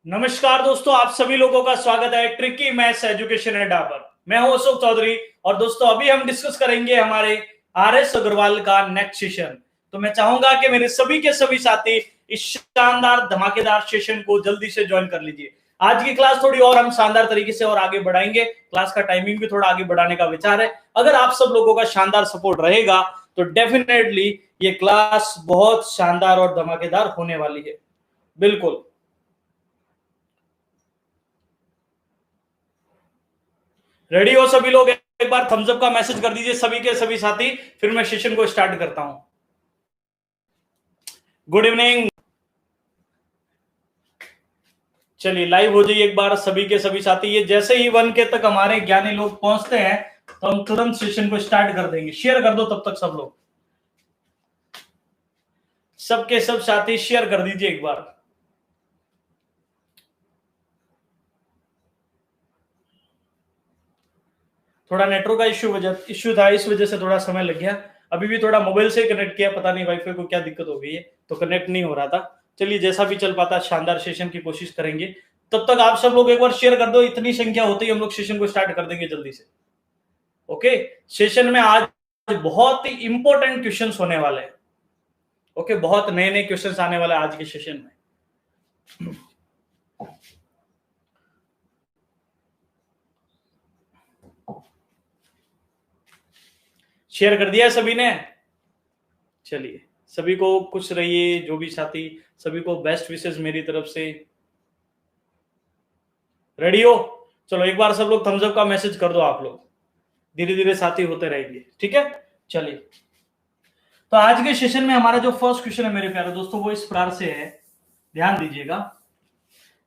नमस्कार दोस्तों, आप सभी लोगों का स्वागत है ट्रिकी मैथ्स एजुकेशन अड्डा पर। मैं हूं अशोक चौधरी और दोस्तों अभी हम डिस्कस करेंगे हमारे आर.एस. अग्रवाल का नेक्स्ट सेशन। तो मैं चाहूंगा कि मेरे सभी के सभी साथी इस शानदार धमाकेदार सेशन को जल्दी से ज्वाइन कर लीजिए। आज की क्लास थोड़ी और हम शानदार तरीके से और आगे बढ़ाएंगे। क्लास का टाइमिंग भी थोड़ा आगे बढ़ाने का विचार है। अगर आप सब लोगों का शानदार सपोर्ट रहेगा तो डेफिनेटली ये क्लास बहुत शानदार और धमाकेदार होने वाली है। बिल्कुल रेडी हो सभी लोग? एक बार थम्स अप का मैसेज कर दीजिए सभी के सभी साथी, फिर मैं सेशन को स्टार्ट करता हूं। Good evening. चलिए लाइव हो जाइए एक बार सभी के सभी साथी। ये जैसे ही 1 के तक हमारे ज्ञानी लोग पहुंचते हैं तो हम तुरंत सेशन को स्टार्ट कर देंगे। शेयर कर दो तब तक सब लोग, सबके सब साथी शेयर कर दीजिए एक बार। थोड़ा नेटवर्क का इश्यू था, इस वजह से थोड़ा समय लग गया। अभी भी थोड़ा मोबाइल से कनेक्ट किया, पता नहीं वाईफाई को क्या दिक्कत हो गई है तो कनेक्ट नहीं हो रहा था। चलिए जैसा भी चल पाता शानदार सेशन की कोशिश करेंगे। तब तक आप सब लोग एक बार शेयर कर दो। इतनी संख्या होती है हम लोग सेशन को स्टार्ट कर देंगे जल्दी से। ओके, सेशन में आज बहुत ही इंपॉर्टेंट क्वेश्चंस होने वाले हैं। ओके, बहुत नए नए क्वेश्चंस आने वाले आज के सेशन में। शेयर कर दिया है सभी ने? चलिए सभी को खुश रहिए, जो भी साथी, सभी को बेस्ट विशेस मेरी तरफ से। रेडी हो? चलो एक बार सब लोग थम्स अप का मैसेज कर दो। आप लोग धीरे धीरे साथी होते रहेंगे, ठीक है? चलिए, तो आज के सेशन में हमारा जो फर्स्ट क्वेश्चन है मेरे प्यारे दोस्तों, वो इस प्रकार से है, ध्यान दीजिएगा।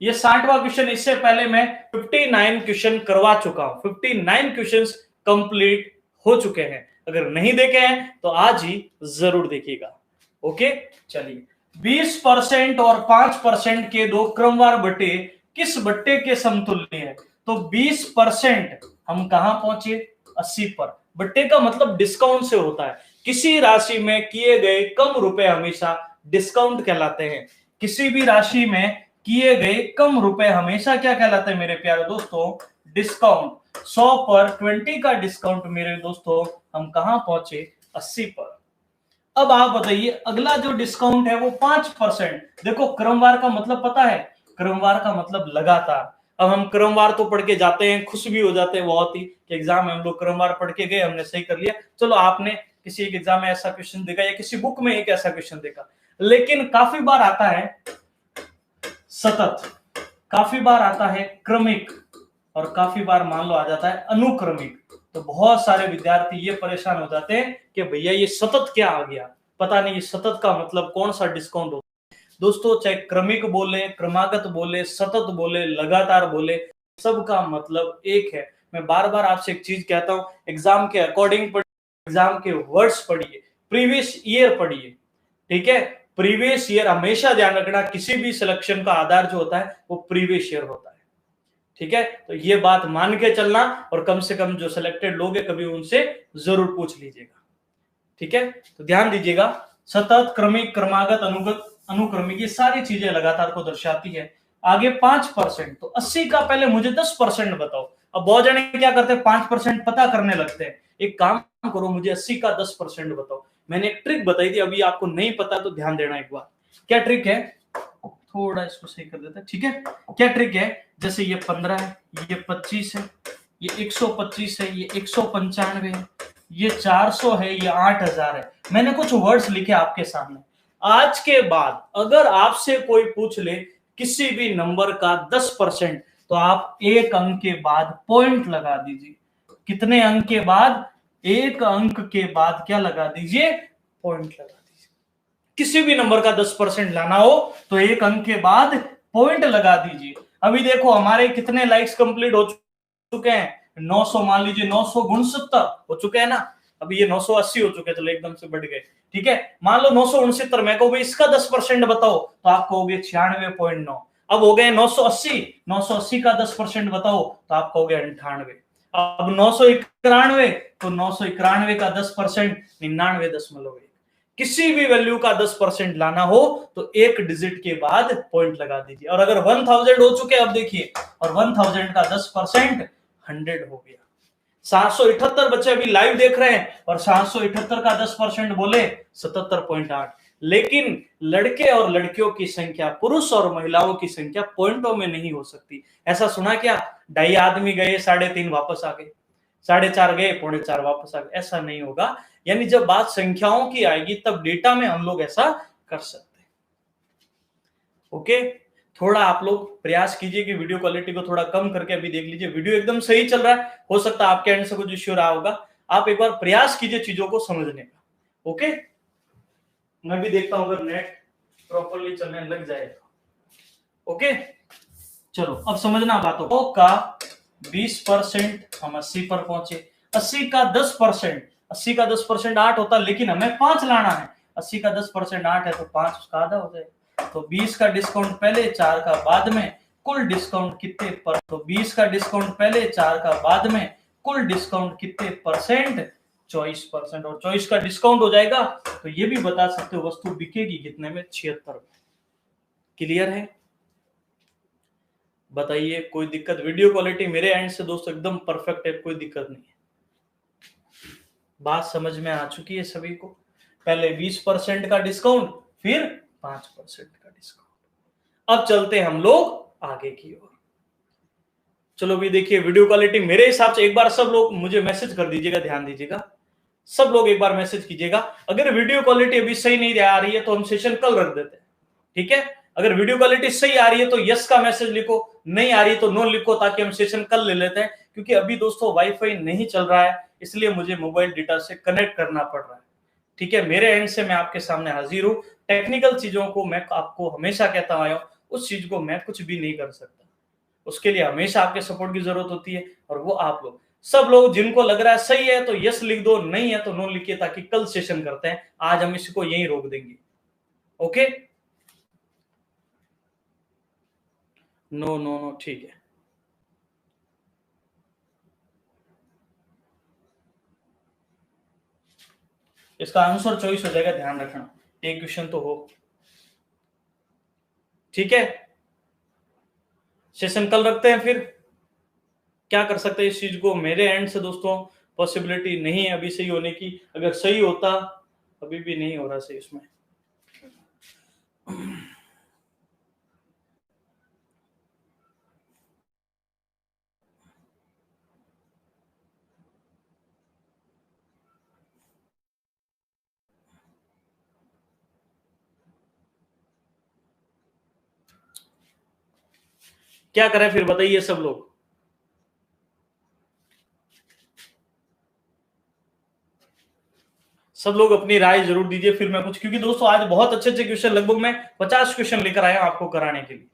ये 60वां क्वेश्चन। इससे पहले मैं 59 क्वेश्चन करवा चुका हूं। 59 क्वेश्चन कंप्लीट हो चुके हैं। अगर नहीं देखे हैं तो आज ही जरूर देखिएगा। ओके, चलिए। 20% और 5% के दो क्रमवार बट्टे किस बट्टे के समतुल्य है? तो 20% हम कहां पहुंचे? 80 पर। बट्टे का मतलब डिस्काउंट से होता है। किसी राशि में किए गए कम रुपए हमेशा डिस्काउंट कहलाते हैं। किसी भी राशि में किए गए कम रुपए हमेशा क्या कहलाते हैं मेरे प्यारे दोस्तों? डिस्काउंट। 100 पर 20 का डिस्काउंट मेरे दोस्तों हम कहां पहुंचे? 80 पर। अब आप बताइए, अगला जो डिस्काउंट है वो 5%। देखो क्रमवार का मतलब पता है? क्रमवार का मतलब लगातार। अब हम क्रमवार तो पढ़ के जाते हैं, खुश भी हो जाते हैं बहुत ही कि एग्जाम में हम लोग क्रमवार पढ़ के गए, हमने सही कर लिया। चलो आपने किसी एक एग्जाम में ऐसा क्वेश्चन देखा या किसी बुक में एक ऐसा क्वेश्चन देखा, लेकिन काफी बार आता है सतत, काफी बार आता है क्रमिक, और काफी बार मान लो आ जाता है अनुक्रमिक। तो बहुत सारे विद्यार्थी ये परेशान हो जाते हैं कि भैया ये सतत क्या आ गया, पता नहीं ये सतत का मतलब कौन सा डिस्काउंट होता है। दोस्तों चाहे क्रमिक बोले, क्रमागत बोले, सतत बोले, लगातार बोले, सबका मतलब एक है। मैं बार बार आपसे एक चीज कहता हूं, एग्जाम के अकॉर्डिंग पढ़िए, एग्जाम के वर्ड्स पढ़िए, प्रीवियस ईयर पढ़िए, ठीक है? प्रीवियस ईयर हमेशा ध्यान रखना, किसी भी सिलेक्शन का आधार जो होता है वो प्रीवियस ईयर होता है, ठीक है? तो ये बात मान के चलना, और कम से कम जो सिलेक्टेड लोग हैं कभी उनसे जरूर पूछ लीजिएगा, ठीक है? तो ध्यान दीजिएगा, सतत, क्रमिक, क्रमागत, अनुगत, अनुक्रमिक, ये सारी चीजें लगातार को दर्शाती है। आगे 5%, तो 80 का पहले मुझे 10% बताओ। अब बहुत जने क्या करते हैं, 5% पता करने लगते हैं। एक काम करो, मुझे 80 का 10% बताओ। मैंने एक ट्रिक बताई थी, अभी आपको नहीं पता तो ध्यान देना एक बार। क्या ट्रिक है? थोड़ा इसको सही कर देते हैं, ठीक है? क्या ट्रिक है? जैसे ये 15 है, ये 25 है, ये 125 है, ये 195 है, ये 400 है, ये 8000 है। मैंने कुछ वर्ड्स लिखे आपके सामने। आज के बाद अगर आपसे कोई पूछ ले किसी भी नंबर का 10%, तो आप एक अंक के बाद पॉइंट लगा दीजिए। कितने अंक के बाद? एक अंक के बाद क्या लगा दीजिए? पॉइंट लगा दीजिए। किसी भी नंबर का 10% लाना हो तो एक अंक के बाद पॉइंट लगा दीजिए। अभी देखो हमारे कितने लाइक्स कंप्लीट हो चुके हैं? 900, मान लीजिए 969 हो चुके हैं ना। अभी ये 980 हो चुके, चलो एकदम से बढ़ गए, ठीक है? मान लो 969, मैं कहूँ इसका 10% बताओ तो आप कहोगे 96.9। अब हो गए 980, 980 का 10% बताओ तो आप कहोगे 98। अब 991, तो 991 का 10% 99.1। किसी भी वैल्यू का 10% लाना हो तो एक डिजिट के बाद पॉइंट लगा दीजिए। और अगर 1000 हो चुके अब देखिए, और 1000 का 10% 100 हो गया। 778 बच्चे अभी लाइव देख रहे हैं और 778 का 10% बोले 77.8। लेकिन लड़के और लड़कियों की संख्या, पुरुष और महिलाओं की संख्या पॉइंटों में नहीं हो सकती। ऐसा सुना क्या? 2.5 आदमी गए, 3.5 वापस आ गए, 4.5 गए, 4.25 वापस आ गए। ऐसा नहीं होगा। यानी जब बात संख्याओं की आएगी तब डेटा में हम लोग ऐसा कर सकते हैं। ओके, थोड़ा आप लोग प्रयास कीजिए कि वीडियो क्वालिटी को थोड़ा कम करके अभी देख लीजिए। वीडियो एकदम सही चल रहा है, हो सकता है आपके एंड से कुछ इश्यू रहा होगा। आप एक बार प्रयास कीजिए चीजों को समझने का। ओके, मैं भी देखता हूं अगर नेट प्रॉपरली चलने लग जाए तो। ओके, चलो अब समझना बातों को। का 20% हम 80 पर पहुंचे। 80 का 10%, 80 का 10% 8 होता, लेकिन हमें 5 लाना है। 80 का 10% 8 है तो 5 उसका आधा हो जाएगा। तो 20 का डिस्काउंट पहले, 4 का बाद में, कुल डिस्काउंट कितने पर? तो 20 का डिस्काउंट पहले, 4 का बाद में, कुल डिस्काउंट कितने परसेंट? 24%। और 24 का डिस्काउंट हो जाएगा तो ये भी बता सकते हो वस्तु बिकेगी कितने में? 76 में। क्लियर है? बताइए, कोई दिक्कत? वीडियो क्वालिटी मेरे एंड से दोस्तों एकदम परफेक्ट है, कोई दिक्कत नहीं है। बात समझ में आ चुकी है सभी को? पहले 20% का डिस्काउंट, फिर 5% का डिस्काउंट। अब चलते हैं हम लोग आगे की ओर। चलो भी देखिए, वीडियो क्वालिटी मेरे हिसाब से, एक बार सब लोग मुझे मैसेज कर दीजिएगा, ध्यान दीजिएगा, सब लोग एक बार मैसेज कीजिएगा। अगर वीडियो क्वालिटी अभी सही नहीं आ रही है तो हम सेशन कल रख देते हैं, ठीक है? अगर वीडियो क्वालिटी सही आ रही है तो यस का मैसेज लिखो, नहीं आ रही तो नो लिखो, ताकि हम सेशन कल ले लेते हैं। क्योंकि अभी दोस्तों वाईफाई नहीं चल रहा है, इसलिए मुझे मोबाइल डेटा से कनेक्ट करना पड़ रहा है, ठीक है? मेरे एंड से मैं आपके सामने हाजिर हूं। टेक्निकल चीजों को मैं आपको हमेशा कहता आया हूं, उस चीज को मैं कुछ भी नहीं कर सकता। उसके लिए हमेशा आपके सपोर्ट की जरूरत होती है, और वो आप लोग, सब लोग जिनको लग रहा है सही है तो यस लिख दो, नहीं है तो नो लिखिए, ताकि कल सेशन करते हैं। आज हम इसको यहीं रोक देंगे। ओके, नो नो नो, ठीक है। इसका आंसर चॉइस हो जाएगा, ध्यान रखना, एक क्वेश्चन तो हो, ठीक है? सेशन कल रखते हैं, फिर क्या कर सकते हैं इस चीज को? मेरे एंड से दोस्तों पॉसिबिलिटी नहीं है अभी सही होने की। अगर सही होता, अभी भी नहीं हो रहा सही इसमें। क्या करें फिर, बताइए सब लोग। सब लोग अपनी राय जरूर दीजिए, फिर मैं कुछ, क्योंकि दोस्तों आज बहुत अच्छे अच्छे क्वेश्चन, लगभग मैं 50 क्वेश्चन लेकर आया आपको कराने के लिए।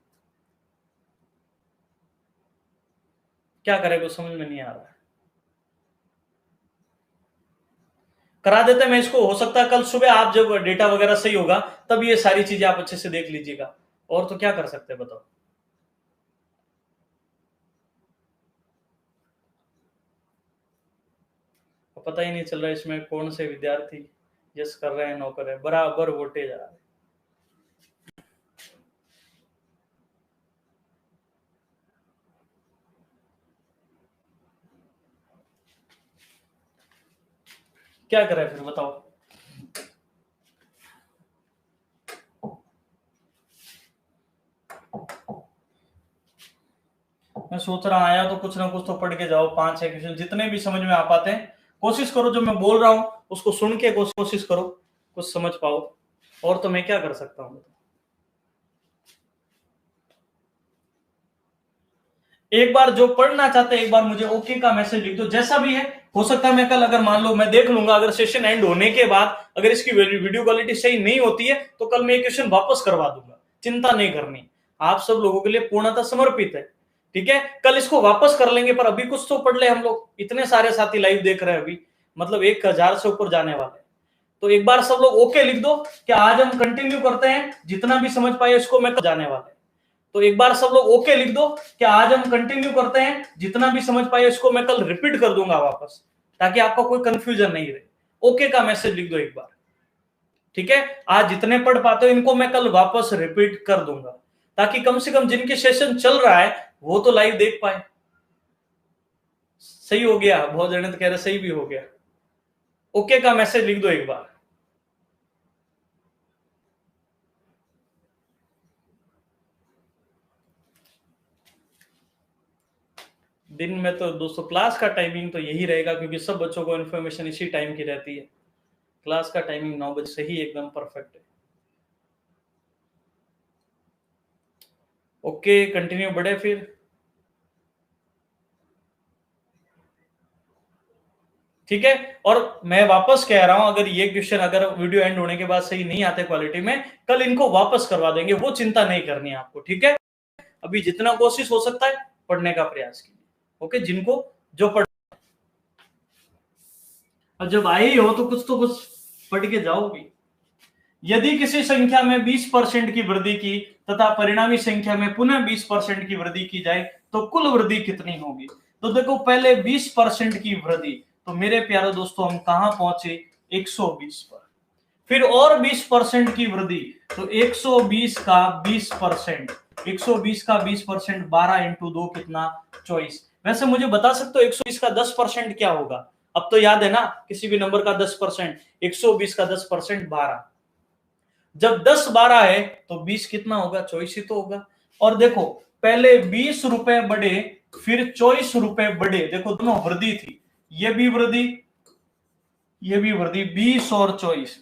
क्या करें, कुछ समझ में नहीं आ रहा है। करा देते हैं मैं इसको, हो सकता है कल सुबह आप जब डेटा वगैरह सही होगा तब ये सारी चीजें आप अच्छे से देख लीजिएगा। और तो क्या कर सकते हैं बताओ? पता ही नहीं चल रहा इसमें कौन से विद्यार्थी यस कर रहे हैं, नो कर रहे हैं, बराबर वोटेज आ रहा है। क्या करें फिर बताओ? मैं सोच रहा आया तो कुछ ना कुछ तो पढ़ के जाओ, 5-6 क्वेश्चन जितने भी समझ में आ पाते हैं कोशिश करो, जो मैं बोल रहा हूं उसको सुन के कोशिश करो कुछ समझ पाओ। और तो मैं क्या कर सकता हूं? एक बार जो पढ़ना चाहते हैं एक बार मुझे ओके का मैसेज लिख दो, जैसा भी है। हो सकता है मैं कल, अगर मान लो मैं देख लूंगा, अगर सेशन एंड होने के बाद अगर इसकी वीडियो क्वालिटी सही नहीं होती है तो कल मैं ये क्वेश्चन वापस करवा दूंगा, चिंता नहीं करनी। आप सब लोगों के लिए पूर्णतः समर्पित है, ठीक है? कल इसको वापस कर लेंगे, पर अभी कुछ तो पढ़ ले हम लोग। इतने सारे साथी लाइव देख रहे हैं अभी, मतलब 1000 से ऊपर जाने वाले। तो एक बार सब लोग ओके लिख दो कि आज हम कंटिन्यू करते हैं, जितना भी समझ पाए इसको मैं जाने वाले। तो एक बार सब लोग ओके लिख दो कि आज हम कंटिन्यू करते हैं, जितना भी समझ पाए इसको मैं कल रिपीट कर दूंगा वापस, ताकि आपका कोई कंफ्यूजन नहीं रहे। ओके का मैसेज लिख दो एक बार, ठीक है, आज जितने पढ़ पाते हो इनको मैं कल वापस रिपीट कर दूंगा, ताकि कम से कम जिनके सेशन चल रहा है वो तो लाइव देख पाए। सही हो गया? बहुत जने तो कह रहे सही भी हो गया। ओके का मैसेज लिख दो एक बार। दिन में तो दोस्तों क्लास का टाइमिंग तो यही रहेगा, क्योंकि सब बच्चों को इन्फॉर्मेशन इसी टाइम की रहती है। क्लास का टाइमिंग 9 बजे से ही एकदम परफेक्ट है। ओके, कंटिन्यू बढ़े फिर। ठीक है, और मैं वापस कह रहा हूं, अगर ये क्वेश्चन अगर वीडियो एंड होने के बाद सही नहीं आते क्वालिटी में, कल इनको वापस करवा देंगे, वो चिंता नहीं करनी है आपको। ठीक है, अभी जितना कोशिश हो सकता है पढ़ने का प्रयास कीजिए। ओके, जिनको जो पढ़, और जब आई हो तो कुछ पढ़ के जाओ भी। यदि किसी संख्या में 20% की वृद्धि की तथा परिणामी संख्या में पुनः 20% की वृद्धि की जाए तो कुल वृद्धि कितनी होगी? तो देखो, पहले 20% की वृद्धि, तो मेरे प्यारे दोस्तों हम कहां पहुंचे? 120 पर। फिर और 20% की वृद्धि, तो 120 का 20%, 120 का 20%, 12 इंटू 2 कितना? 24। वैसे मुझे बता सकते हो 120 का 10% क्या होगा? अब तो याद है ना, किसी भी नंबर का 10%, 120 का 10% 12। जब 10 12 है तो 20 कितना होगा? 24 ही तो होगा। और देखो, पहले 20 रुपए बढ़े, फिर 24 रुपए बढ़े, देखो दोनों वृद्धि थी, ये भी वृद्धि, ये भी वृद्धि, 20 और 24,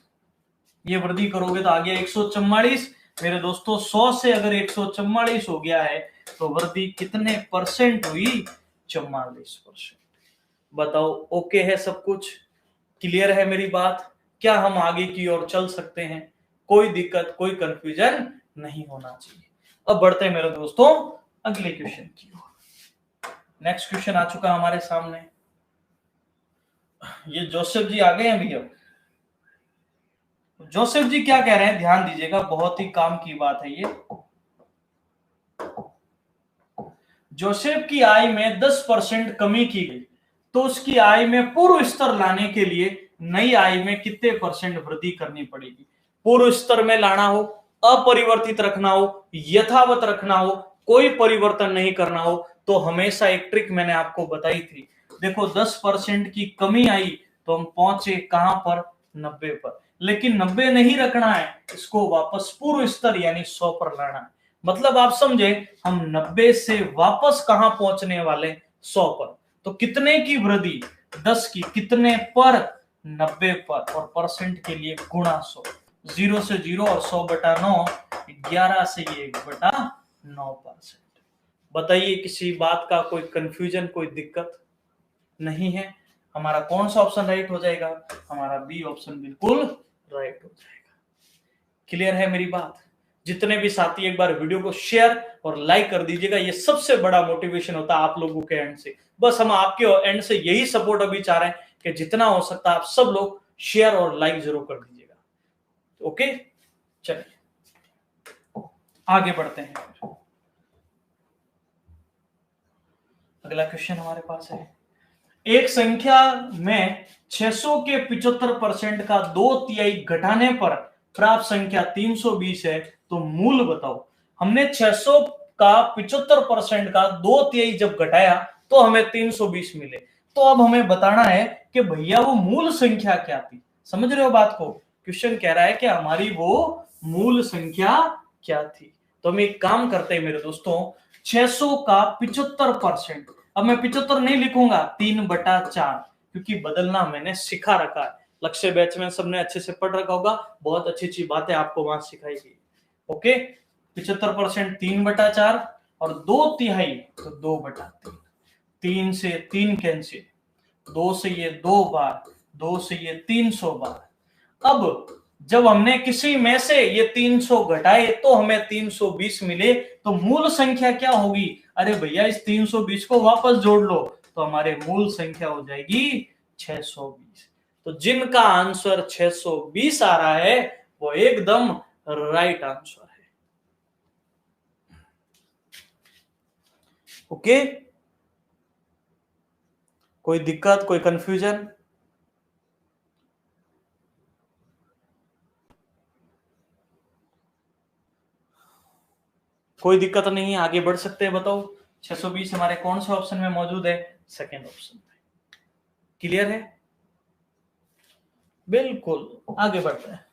ये वृद्धि करोगे तो आ गया 144। मेरे दोस्तों 100 से अगर 144 हो गया है तो वृद्धि कितने परसेंट हुई? 44%। बताओ, ओके है सब कुछ? क्लियर है मेरी बात? क्या हम आगे की ओर चल सकते हैं? कोई दिक्कत, कोई कंफ्यूजन नहीं होना चाहिए। अब बढ़ते हैं मेरे दोस्तों अगले क्वेश्चन की ओर। नेक्स्ट क्वेश्चन आ चुका हमारे सामने। ये जोसेफ जी आ गए हैं भैया। जोसेफ जी क्या कह रहे हैं, ध्यान दीजिएगा, बहुत ही काम की बात है ये। जोसेफ की आय में 10% कमी की गई, तो उसकी आय में पूर्व स्तर लाने के लिए नई आय में कितने परसेंट वृद्धि करनी पड़ेगी? पूर्व स्तर में लाना हो, अपरिवर्तित रखना हो, यथावत रखना हो, कोई परिवर्तन नहीं करना हो, तो हमेशा एक ट्रिक मैंने आपको बताई थी। देखो 10% की कमी आई तो हम पहुंचे कहां पर? 90 पर। लेकिन 90 नहीं रखना है, इसको वापस पूर्व स्तर यानी 100 पर लाना है। मतलब आप समझे, हम 90 से वापस कहां पहुंचने वाले? 100 पर। तो कितने की वृद्धि? 10 की। कितने पर? 90 पर। और परसेंट के लिए गुणा 100, 0 से 0 और 100/9, 11 से ये 1/9%। बताइए, किसी बात का कोई कंफ्यूजन, कोई दिक्कत नहीं है? हमारा कौन सा ऑप्शन राइट हो जाएगा? हमारा बी ऑप्शन बिल्कुल राइट हो जाएगा। क्लियर है मेरी बात? जितने भी साथी एक बार वीडियो को शेयर और लाइक कर दीजिएगा, ये सबसे बड़ा मोटिवेशन होता है आप लोगों के एंड से। बस हम आपके एंड से यही सपोर्ट अभी चाह रहे हैं कि जितना हो सकता है आप सब लोग शेयर और लाइक जरूर कर दीजिएगा। ओके, चलिए आगे बढ़ते हैं। अगला क्वेश्चन हमारे पास है, एक संख्या में 600 के 75% का 2/3 घटाने पर प्राप्त संख्या 320 है, तो मूल बताओ। हमने 600 का 75% का 2/3 जब घटाया तो हमें 320 मिले। तो अब हमें बताना है कि भैया वो मूल संख्या क्या थी। समझ रहे हो बात को? क्वेश्चन कह रहा है कि हमारी वो मूल संख्या क्या थी। तो हम एक काम करते हैं मेरे दोस्तों, 600 का 75%, अब मैं 75 नहीं लिखूंगा, 3/4, क्योंकि बदलना मैंने सिखा रखा है। लक्ष्य बैच में सबने अच्छे से पढ़ रखा होगा, बहुत अच्छी अच्छी बातें आपको वहां सिखाई गई। ओके, 75% 3/4 और 2/3 तो 2/3। 3 से 3 कैंसिल, 2 से ये 2 बार, 2 से ये 300 बार। अब जब हमने किसी में से ये 300 घटाए तो हमें 320 मिले, तो मूल संख्या क्या होगी? अरे भैया, इस 320 को वापस जोड़ लो तो हमारे मूल संख्या हो जाएगी 620। तो जिनका आंसर 620 आ रहा है वो एकदम राइट आंसर है। ओके, कोई दिक्कत, कोई कंफ्यूजन? कोई दिक्कत नहीं है, आगे बढ़ सकते हैं। बताओ 620 हमारे कौन से ऑप्शन में मौजूद है? सेकेंड ऑप्शन में। क्लियर है? बिल्कुल, आगे बढ़ते हैं।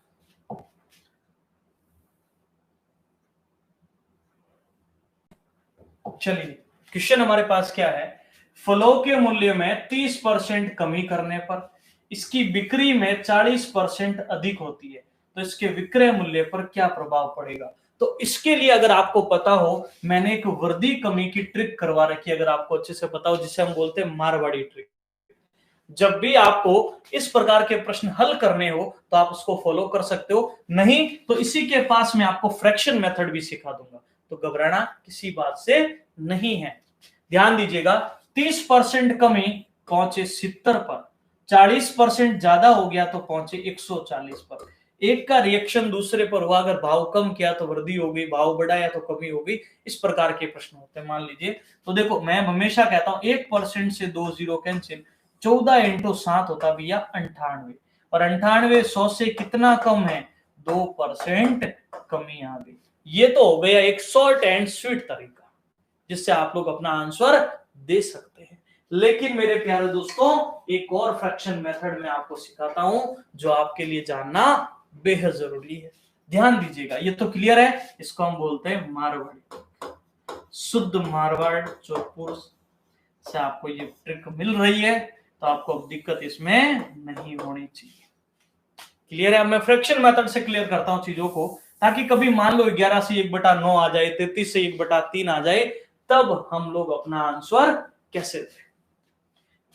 चलिए, क्वेश्चन हमारे पास क्या है? फलों के मूल्य में 30% कमी करने पर इसकी बिक्री में 40% अधिक होती है, तो इसके विक्रय मूल्य पर क्या प्रभाव पड़ेगा? तो इसके लिए अगर आपको पता हो, मैंने एक वर्दी कमी की ट्रिक करवा रखी है, अगर आपको अच्छे से पता हो, जिसे हम बोलते हैं मारवाड़ी ट्रिक। जब भी आपको इस प्रकार के प्रश्न हल करने हो तो आप उसको फॉलो कर सकते हो, नहीं तो इसी के पास मैं आपको फ्रैक्शन मेथड भी सिखा दूंगा, तो घबराना किसी बात से नहीं है। ध्यान दीजिएगा, 30% कमी पहुंचे 70 पर, 40% ज्यादा हो गया तो पहुंचे 140 पर। एक का रिएक्शन दूसरे पर हुआ, अगर भाव कम किया तो वृद्धि हो गई, भाव बढ़ाया तो कमी हो गई, इस प्रकार के प्रश्न होते हैं। मान लीजिए, तो देखो मैं हमेशा कहता हूं 1% से 2 जीरो कैंसिल, 14 इंटू 7 होता भैया 98, और 98 100 से कितना कम है? 2% कमी आ गई। ये तो हो गया एक शॉर्ट एंड स्वीट तरीका जिससे आप लोग अपना आंसर दे सकते हैं। लेकिन मेरे प्यारे दोस्तों, एक और फ्रैक्शन मेथड में आपको सिखाता हूं जो आपके लिए जानना बेहद जरूरी है। ध्यान दीजिएगा, ये तो क्लियर है, इसको हम बोलते हैं मारवाड़ी, शुद्ध मारवाड़ जोधपुर से आपको ये ट्रिक मिल रही है, तो आपको अब दिक्कत इसमें नहीं होनी चाहिए। क्लियर है? अब मैं फ्रैक्शन मेथड से क्लियर करता हूं चीजों को, ताकि कभी मान लो 11 से 1/9 आ जाए, 33 से 1/3 आ जाए, तब हम लोग अपना आंसर कैसे दें।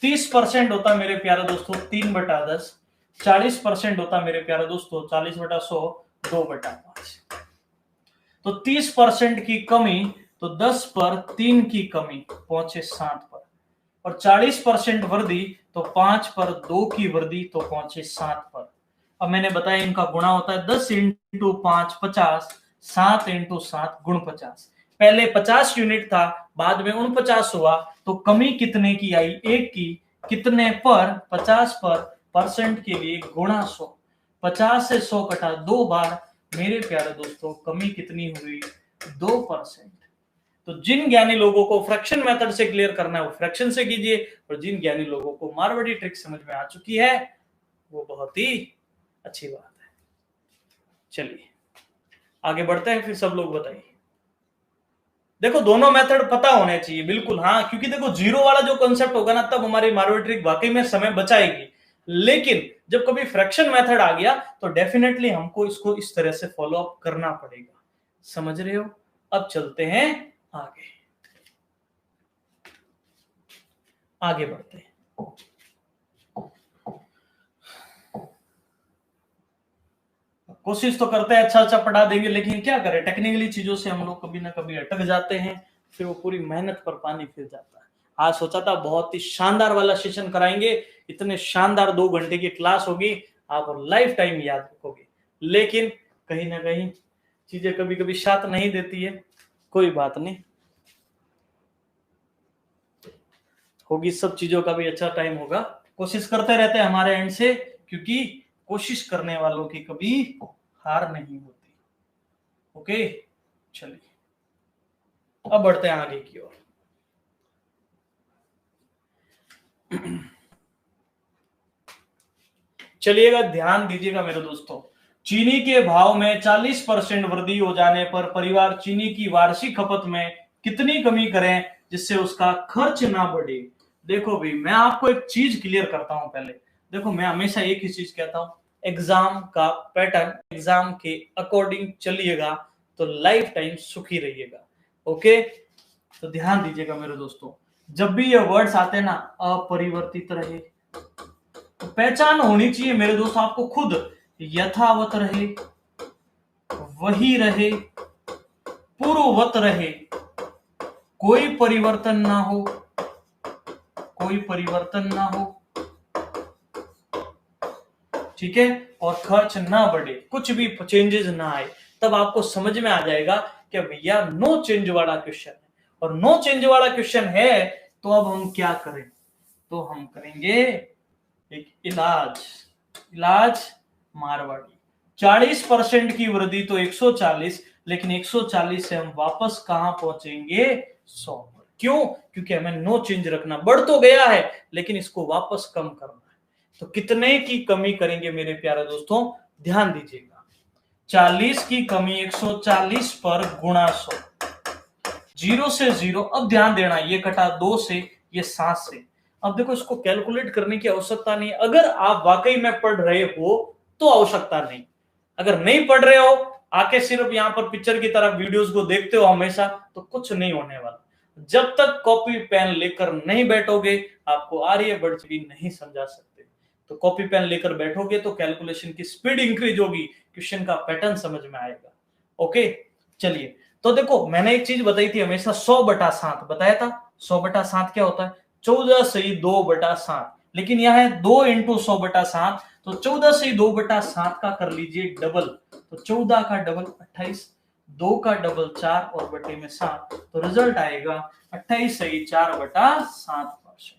30% होता मेरे प्यारे दोस्तों 3/10, 40% होता मेरे प्यारे दोस्तों 40/100, 2/5। तो 30% की कमी, तो 10 पर 3 की कमी पहुंचे 7 पर, और 40% वृद्धि तो 5 पर 2 की वृद्धि तो पहुंचे 7 पर। अब मैंने बताया इनका गुणा होता है 10 इंटू 5 50, 7 इंटू 7 गुण 50। पहले 50 यूनिट था, बाद में 49 हुआ, तो कमी कितने की आई? 1 की। कितने पर? 50 पर, परसेंट के लिए गुणा 100, 50 से 100 कटा 2 बार, मेरे प्यारे दोस्तों कमी कितनी हुई? 2%। तो जिन ज्ञानी लोगों को फ्रैक्शन मेथड से क्लियर करना है वो फ्रैक्शन से कीजिए, और जिन ज्ञानी लोगों को मारवाड़ी ट्रिक समझ में आ चुकी है वो बहुत ही अच्छी बात है। चलिए आगे बढ़ते हैं, फिर सब लोग बताइए। देखो दोनों मेथड पता होने चाहिए, बिल्कुल हाँ, क्योंकि देखो जीरो वाला जो कॉन्सेप्ट होगा ना, तब हमारी मारवाड़ी ट्रिक वाकई में समय बचाएगी। लेकिन जब कभी फ्रैक्शन मेथड आ गया तो डेफिनेटली हमको इसको इस तरह से फॉलो अप करना पड़ेगा। समझ रहे हो? अब चलते हैं आगे, आगे बढ़ते हैं। कोशिश तो करते हैं अच्छा अच्छा पढ़ा देंगे, लेकिन क्या करें, टेक्निकली चीजों से हम लोग कभी ना कभी अटक जाते हैं, फिर वो पूरी मेहनत पर पानी फिर जाता है। आज सोचा था बहुत ही शानदार वाला सेशन कराएंगे, इतने शानदार 2 घंटे की क्लास होगी, आप लाइफ टाइम याद रखोगे, लेकिन कहीं ना कहीं चीजें कभी कभी साथ नहीं देती है। कोई बात नहीं, होगी, सब चीजों का भी अच्छा टाइम होगा। कोशिश करते रहते हैं हमारे एंड से, क्योंकि कोशिश करने वालों की कभी हार नहीं होती। ओके, चलिए अब बढ़ते हैं आगे की ओर। चलिएगा, ध्यान दीजिएगा मेरे दोस्तों, चीनी के भाव में 40% वृद्धि हो जाने पर परिवार चीनी की वार्षिक खपत में कितनी कमी करें जिससे उसका खर्च ना बढ़े। देखो भाई, मैं आपको एक चीज क्लियर करता हूं पहले। देखो मैं हमेशा एक ही चीज कहता हूं, एग्जाम का पैटर्न एग्जाम के अकॉर्डिंग चलिएगा तो लाइफ टाइम सुखी रहिएगा। ओके, तो ध्यान दीजिएगा मेरे दोस्तों, जब भी ये वर्ड्स आते हैं ना, अपरिवर्तित रहे, तो पहचान होनी चाहिए मेरे दोस्तों आपको खुद, यथावत रहे, वही रहे, पूर्ववत रहे, कोई परिवर्तन ना हो, कोई परिवर्तन ना हो, ठीक है, और खर्च ना बढ़े, कुछ भी चेंजेस ना आए, तब आपको समझ में आ जाएगा कि भैया नो चेंज वाला क्वेश्चन है। और नो चेंज वाला क्वेश्चन है तो अब हम क्या करें? तो हम करेंगे एक इलाज, इलाज मारवाड़ी। 40% की वृद्धि तो 140, लेकिन 140 से हम वापस कहां पहुंचेंगे 100 पर। क्यों? क्योंकि हमें नो चेंज रखना, बढ़ तो गया है लेकिन इसको वापस कम करना है। तो कितने की कमी करेंगे मेरे प्यारे दोस्तों, ध्यान दीजिएगा। 40 की कमी 140 पर गुणा 100, 0 से 0। अब ध्यान देना, ये कटा 2 से, ये 7 से। अब देखो इसको कैलकुलेट करने की आवश्यकता नहीं, अगर आप वाकई में पढ़ रहे हो तो आवश्यकता नहीं। अगर नहीं पढ़ रहे हो, आके सिर्फ यहां पर पिक्चर की तरह वीडियोस को देखते हो हमेशा, तो कुछ नहीं होने वाला। जब तक कॉपी पेन लेकर नहीं बैठोगे, आपको आर्यभट्ट भी नहीं समझा सकते। तो कॉपी पेन लेकर बैठोगे तो कैलकुलेशन की स्पीड इंक्रीज होगी, क्वेश्चन का पैटर्न समझ में आएगा। ओके, चलिए। तो देखो मैंने एक चीज बताई थी, हमेशा 100/7 बताया था। 100/7 क्या होता है? 14 से 2/7। लेकिन यह है 2 × 100/7, तो 14 से 2/7 का कर लीजिए डबल। तो 14 का डबल 28, 2 का डबल 4 और बटे में 7, तो रिजल्ट आएगा 28 से 4/7%।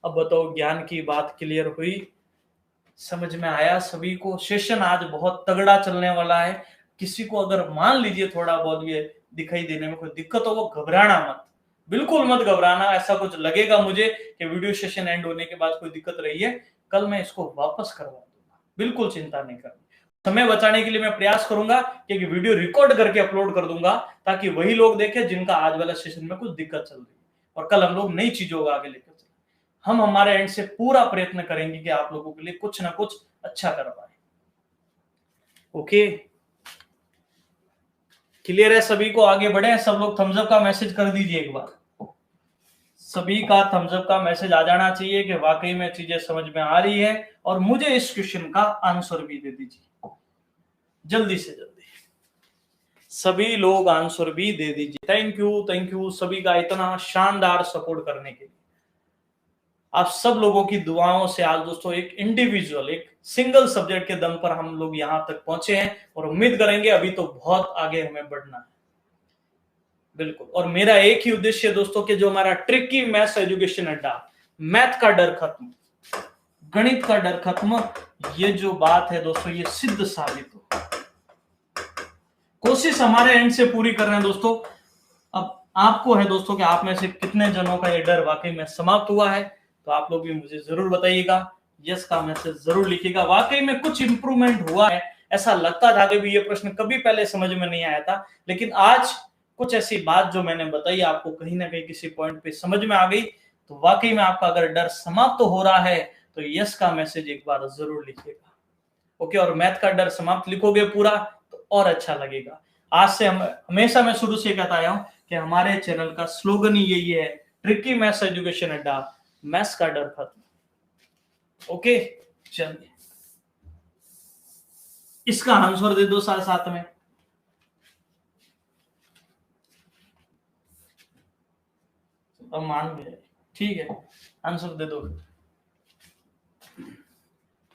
अब बताओ, ज्ञान की बात क्लियर हुई? समझ में आया सभी को? सेशन आज बहुत तगड़ा चलने वाला है। किसी को अगर मान लीजिए थोड़ा बहुत भी दिखाई देने में कोई दिक्कत हो, वो घबराना मत, बिल्कुल मत घबराना। ऐसा कुछ लगेगा मुझे कि वीडियो सेशन एंड होने के बाद कोई दिक्कत रही है, कल मैं इसको वापस करवा दूंगा, बिल्कुल चिंता नहीं करनी। समय बचाने के लिए मैं प्रयास करूंगा कि वीडियो रिकॉर्ड करके अपलोड कर दूंगा, ताकि वही लोग देखें जिनका आज वाला सेशन में कुछ दिक्कत चल रही है, और कल हम लोग नई चीजों को आगे लेकर चले। हम हमारे एंड से पूरा प्रयत्न करेंगे कि आप लोगों के लिए कुछ ना कुछ अच्छा कर पाए। ओके, क्लियर है सभी को? आगे बढ़े। सब लोग थम्स अप का मैसेज कर दीजिए एक बार। सभी का थम्स अप का मैसेज आ जाना चाहिए कि वाकई में चीजें समझ में आ रही है, और मुझे इस क्वेश्चन का आंसर भी दे दीजिए जल्दी से जल्दी। सभी लोग आंसर भी दे दीजिए। थैंक यू सभी का इतना शानदार सपोर्ट करने के लिए। आप सब लोगों की दुआओं से आज दोस्तों एक इंडिविजुअल, एक सिंगल सब्जेक्ट के दम पर हम लोग यहां तक पहुंचे हैं, और उम्मीद करेंगे अभी तो बहुत आगे हमें बढ़ना है। बिल्कुल। और मेरा एक ही उद्देश्य है दोस्तों कि जो हमारा ट्रिकी मैथ्स एजुकेशन अड्डा, मैथ का डर खत्म, गणित का डर खत्म, ये जो बात है दोस्तों ये सिद्ध साबित हो। कोशिश हमारे एंड से पूरी कर रहे हैं दोस्तों। अब आपको है दोस्तों कि आप में से कितने जनों का ये डर वाकई में समाप्त हुआ है, तो आप लोग भी मुझे जरूर बताइएगा। यस का मैसेज जरूर लिखिएगा। वाकई में कुछ इंप्रूवमेंट हुआ है। ऐसा लगता था कि भी ये प्रश्न कभी पहले समझ में नहीं आया था, लेकिन आज कुछ ऐसी बात जो मैंने बताई आपको कहीं ना कहीं किसी पॉइंट पे समझ में आ गई, तो वाकई में आपका अगर डर समाप्त हो रहा है तो यस का मैसेज एक बार जरूर लिखिएगा। ओके, और मैथ का डर समाप्त लिखोगे पूरा तो और अच्छा लगेगा। आज से हम हमेशा, मैं शुरू से कहता आया हूं कि हमारे चैनल का स्लोगन ही यही है, ट्रिकी मैथ्स एजुकेशन अड्डा, मैथ्स का डर खत्म। ओके, चलिए इसका आंसर दे दो साथ साथ में। अब मान गए, ठीक है, आंसर दे दो।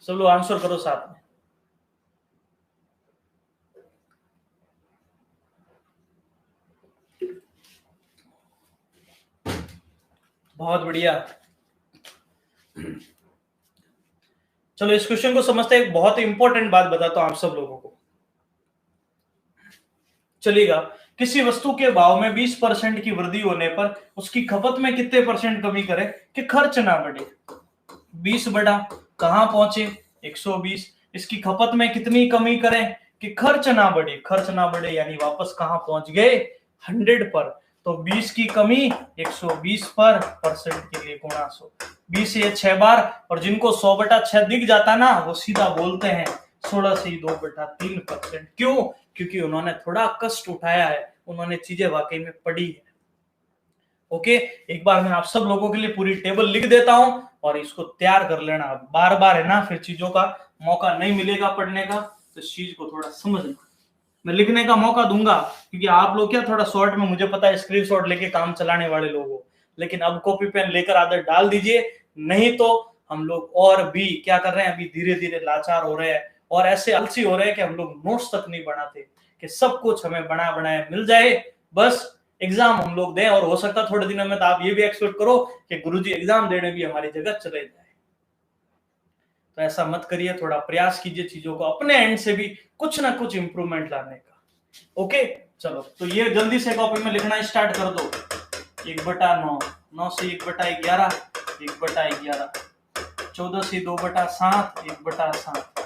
सब लोग आंसर करो साथ में। बहुत बढ़िया। चलो इस क्वेश्चन को समझते हैं। एक बहुत इंपॉर्टेंट बात बताता हूं आप सब लोगों को, चलेगा? किसी वस्तु के भाव में 20% की वृद्धि होने पर उसकी खपत में कितने % कमी करें कि खर्च ना बढ़े? 20 बढ़ा, कहां पहुंचे? 120। इसकी खपत में कितनी कमी करें कि खर्च ना बढ़े? खर्च ना बढ़े यानी वापस कहां पहुंच गए? 100 पर। तो 20 की कमी 120 पर, परसेंट के लिए गुणा 100। 20 ये 6 बार, और जिनको 100/6 दिख जाता ना, वो सीधा बोलते हैं 16 से 2/3%। क्यों? क्योंकि उन्होंने थोड़ा कष्ट उठाया है, उन्होंने चीजें वाकई में पढ़ी है। ओके, एक बार मैं आप सब लोगों के लिए पूरी टेबल लिख देता हूं, और इसको तैयार कर लेना। बार बार है ना, फिर चीजों का मौका नहीं मिलेगा पढ़ने का, तो इस चीज को थोड़ा समझना। मैं लिखने का मौका दूंगा, क्योंकि आप लोग क्या थोड़ा शॉर्ट में, मुझे पता है स्क्रीनशॉट लेके काम चलाने वाले लोग हो, लेकिन अब कॉपी पेन लेकर आदत डाल दीजिए, नहीं तो हम लोग और भी क्या कर रहे हैं, अभी धीरे धीरे लाचार हो रहे हैं, और ऐसे आलसी हो रहे हैं कि हम लोग नोट्स तक नहीं बनाते, कि सब कुछ हमें बना बनाया मिल जाए, बस एग्जाम हम लोग दें, और हो सकता थोड़े दिनों में तो आप ये भी एक्सपेक्ट करो कि गुरुजी एग्जाम देने भी हमारी जगह चले जाए। तो ऐसा मत करिए, थोड़ा प्रयास कीजिए चीजों को अपने एंड से भी कुछ ना कुछ इंप्रूवमेंट लाने का। ओके चलो, तो ये जल्दी से कॉपी में लिखना स्टार्ट कर दो। 1/9, 9 से 1/11, 1/11, 14 से 2/7, 1/7,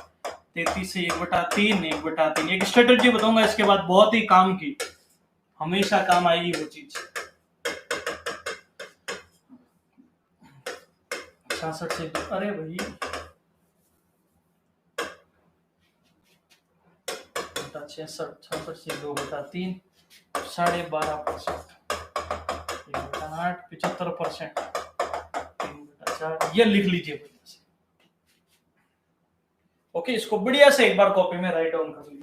33 से 1/3, 1/3। एक स्ट्रेटेजी बताऊंगा इसके बाद, बहुत ही काम की, हमेशा काम आएगी वो चीज। 66 से अरे भाई 66, 66 से 2/3, 12.5%, 1/8, 75%, 3/4, ये लिख लीजिए बढ़िया से। ओके, इसको बढ़िया से एक बार कॉपी में राइट डाउन कर लीजिए।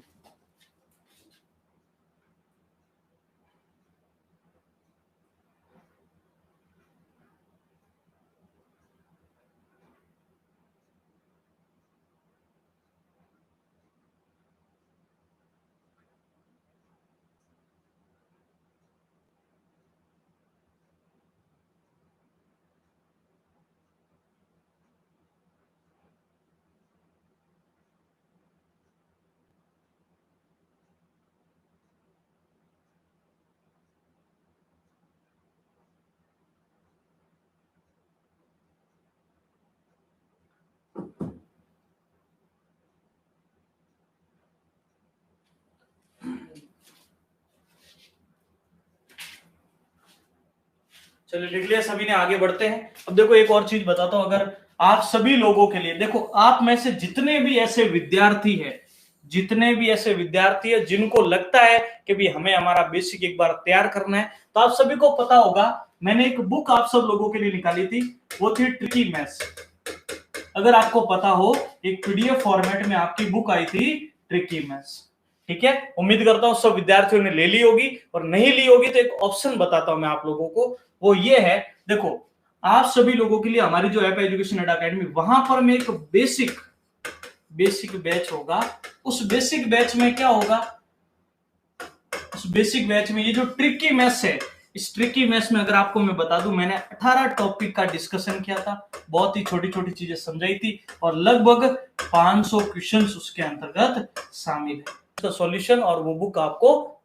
चलिए लिख लिया सभी ने, आगे बढ़ते हैं। अब देखो एक और चीज बताता हूं, अगर आप सभी लोगों के लिए, देखो आप में से जितने भी ऐसे विद्यार्थी हैं, जितने भी ऐसे विद्यार्थी है जिनको लगता है कि भी हमें हमारा बेसिक एक बार तैयार करना है, तो आप सभी को पता होगा मैंने एक बुक आप सब लोगों के लिए निकाली थी, वो थी ट्रिकी मैथ्स। अगर आपको पता हो, एक पीडीएफ फॉर्मेट में आपकी बुक आई थी ट्रिकी मैथ्स। ठीक है, उम्मीद करता हूं सब विद्यार्थियों ने ले ली होगी, और नहीं ली होगी तो एक ऑप्शन बताता हूं मैं आप लोगों को, वो ये है, देखो आप सभी लोगों के लिए हमारी जो ऐप एजुकेशन अड्डा अकेडमी, वहां पर मैं एक बेसिक बैच होगा। उस बेसिक बैच में क्या होगा, उस बेसिक बैच में ये जो ट्रिकी मैथ्स है, इस ट्रिकी मैथ्स में अगर आपको मैं बता दूं, मैंने 18 टॉपिक का डिस्कशन किया था, बहुत ही छोटी छोटी चीजें समझाई थी, और लगभग 500 क्वेश्चंस उसके अंतर्गत शामिल है। तो सॉल्यूशन और वो बुक आपको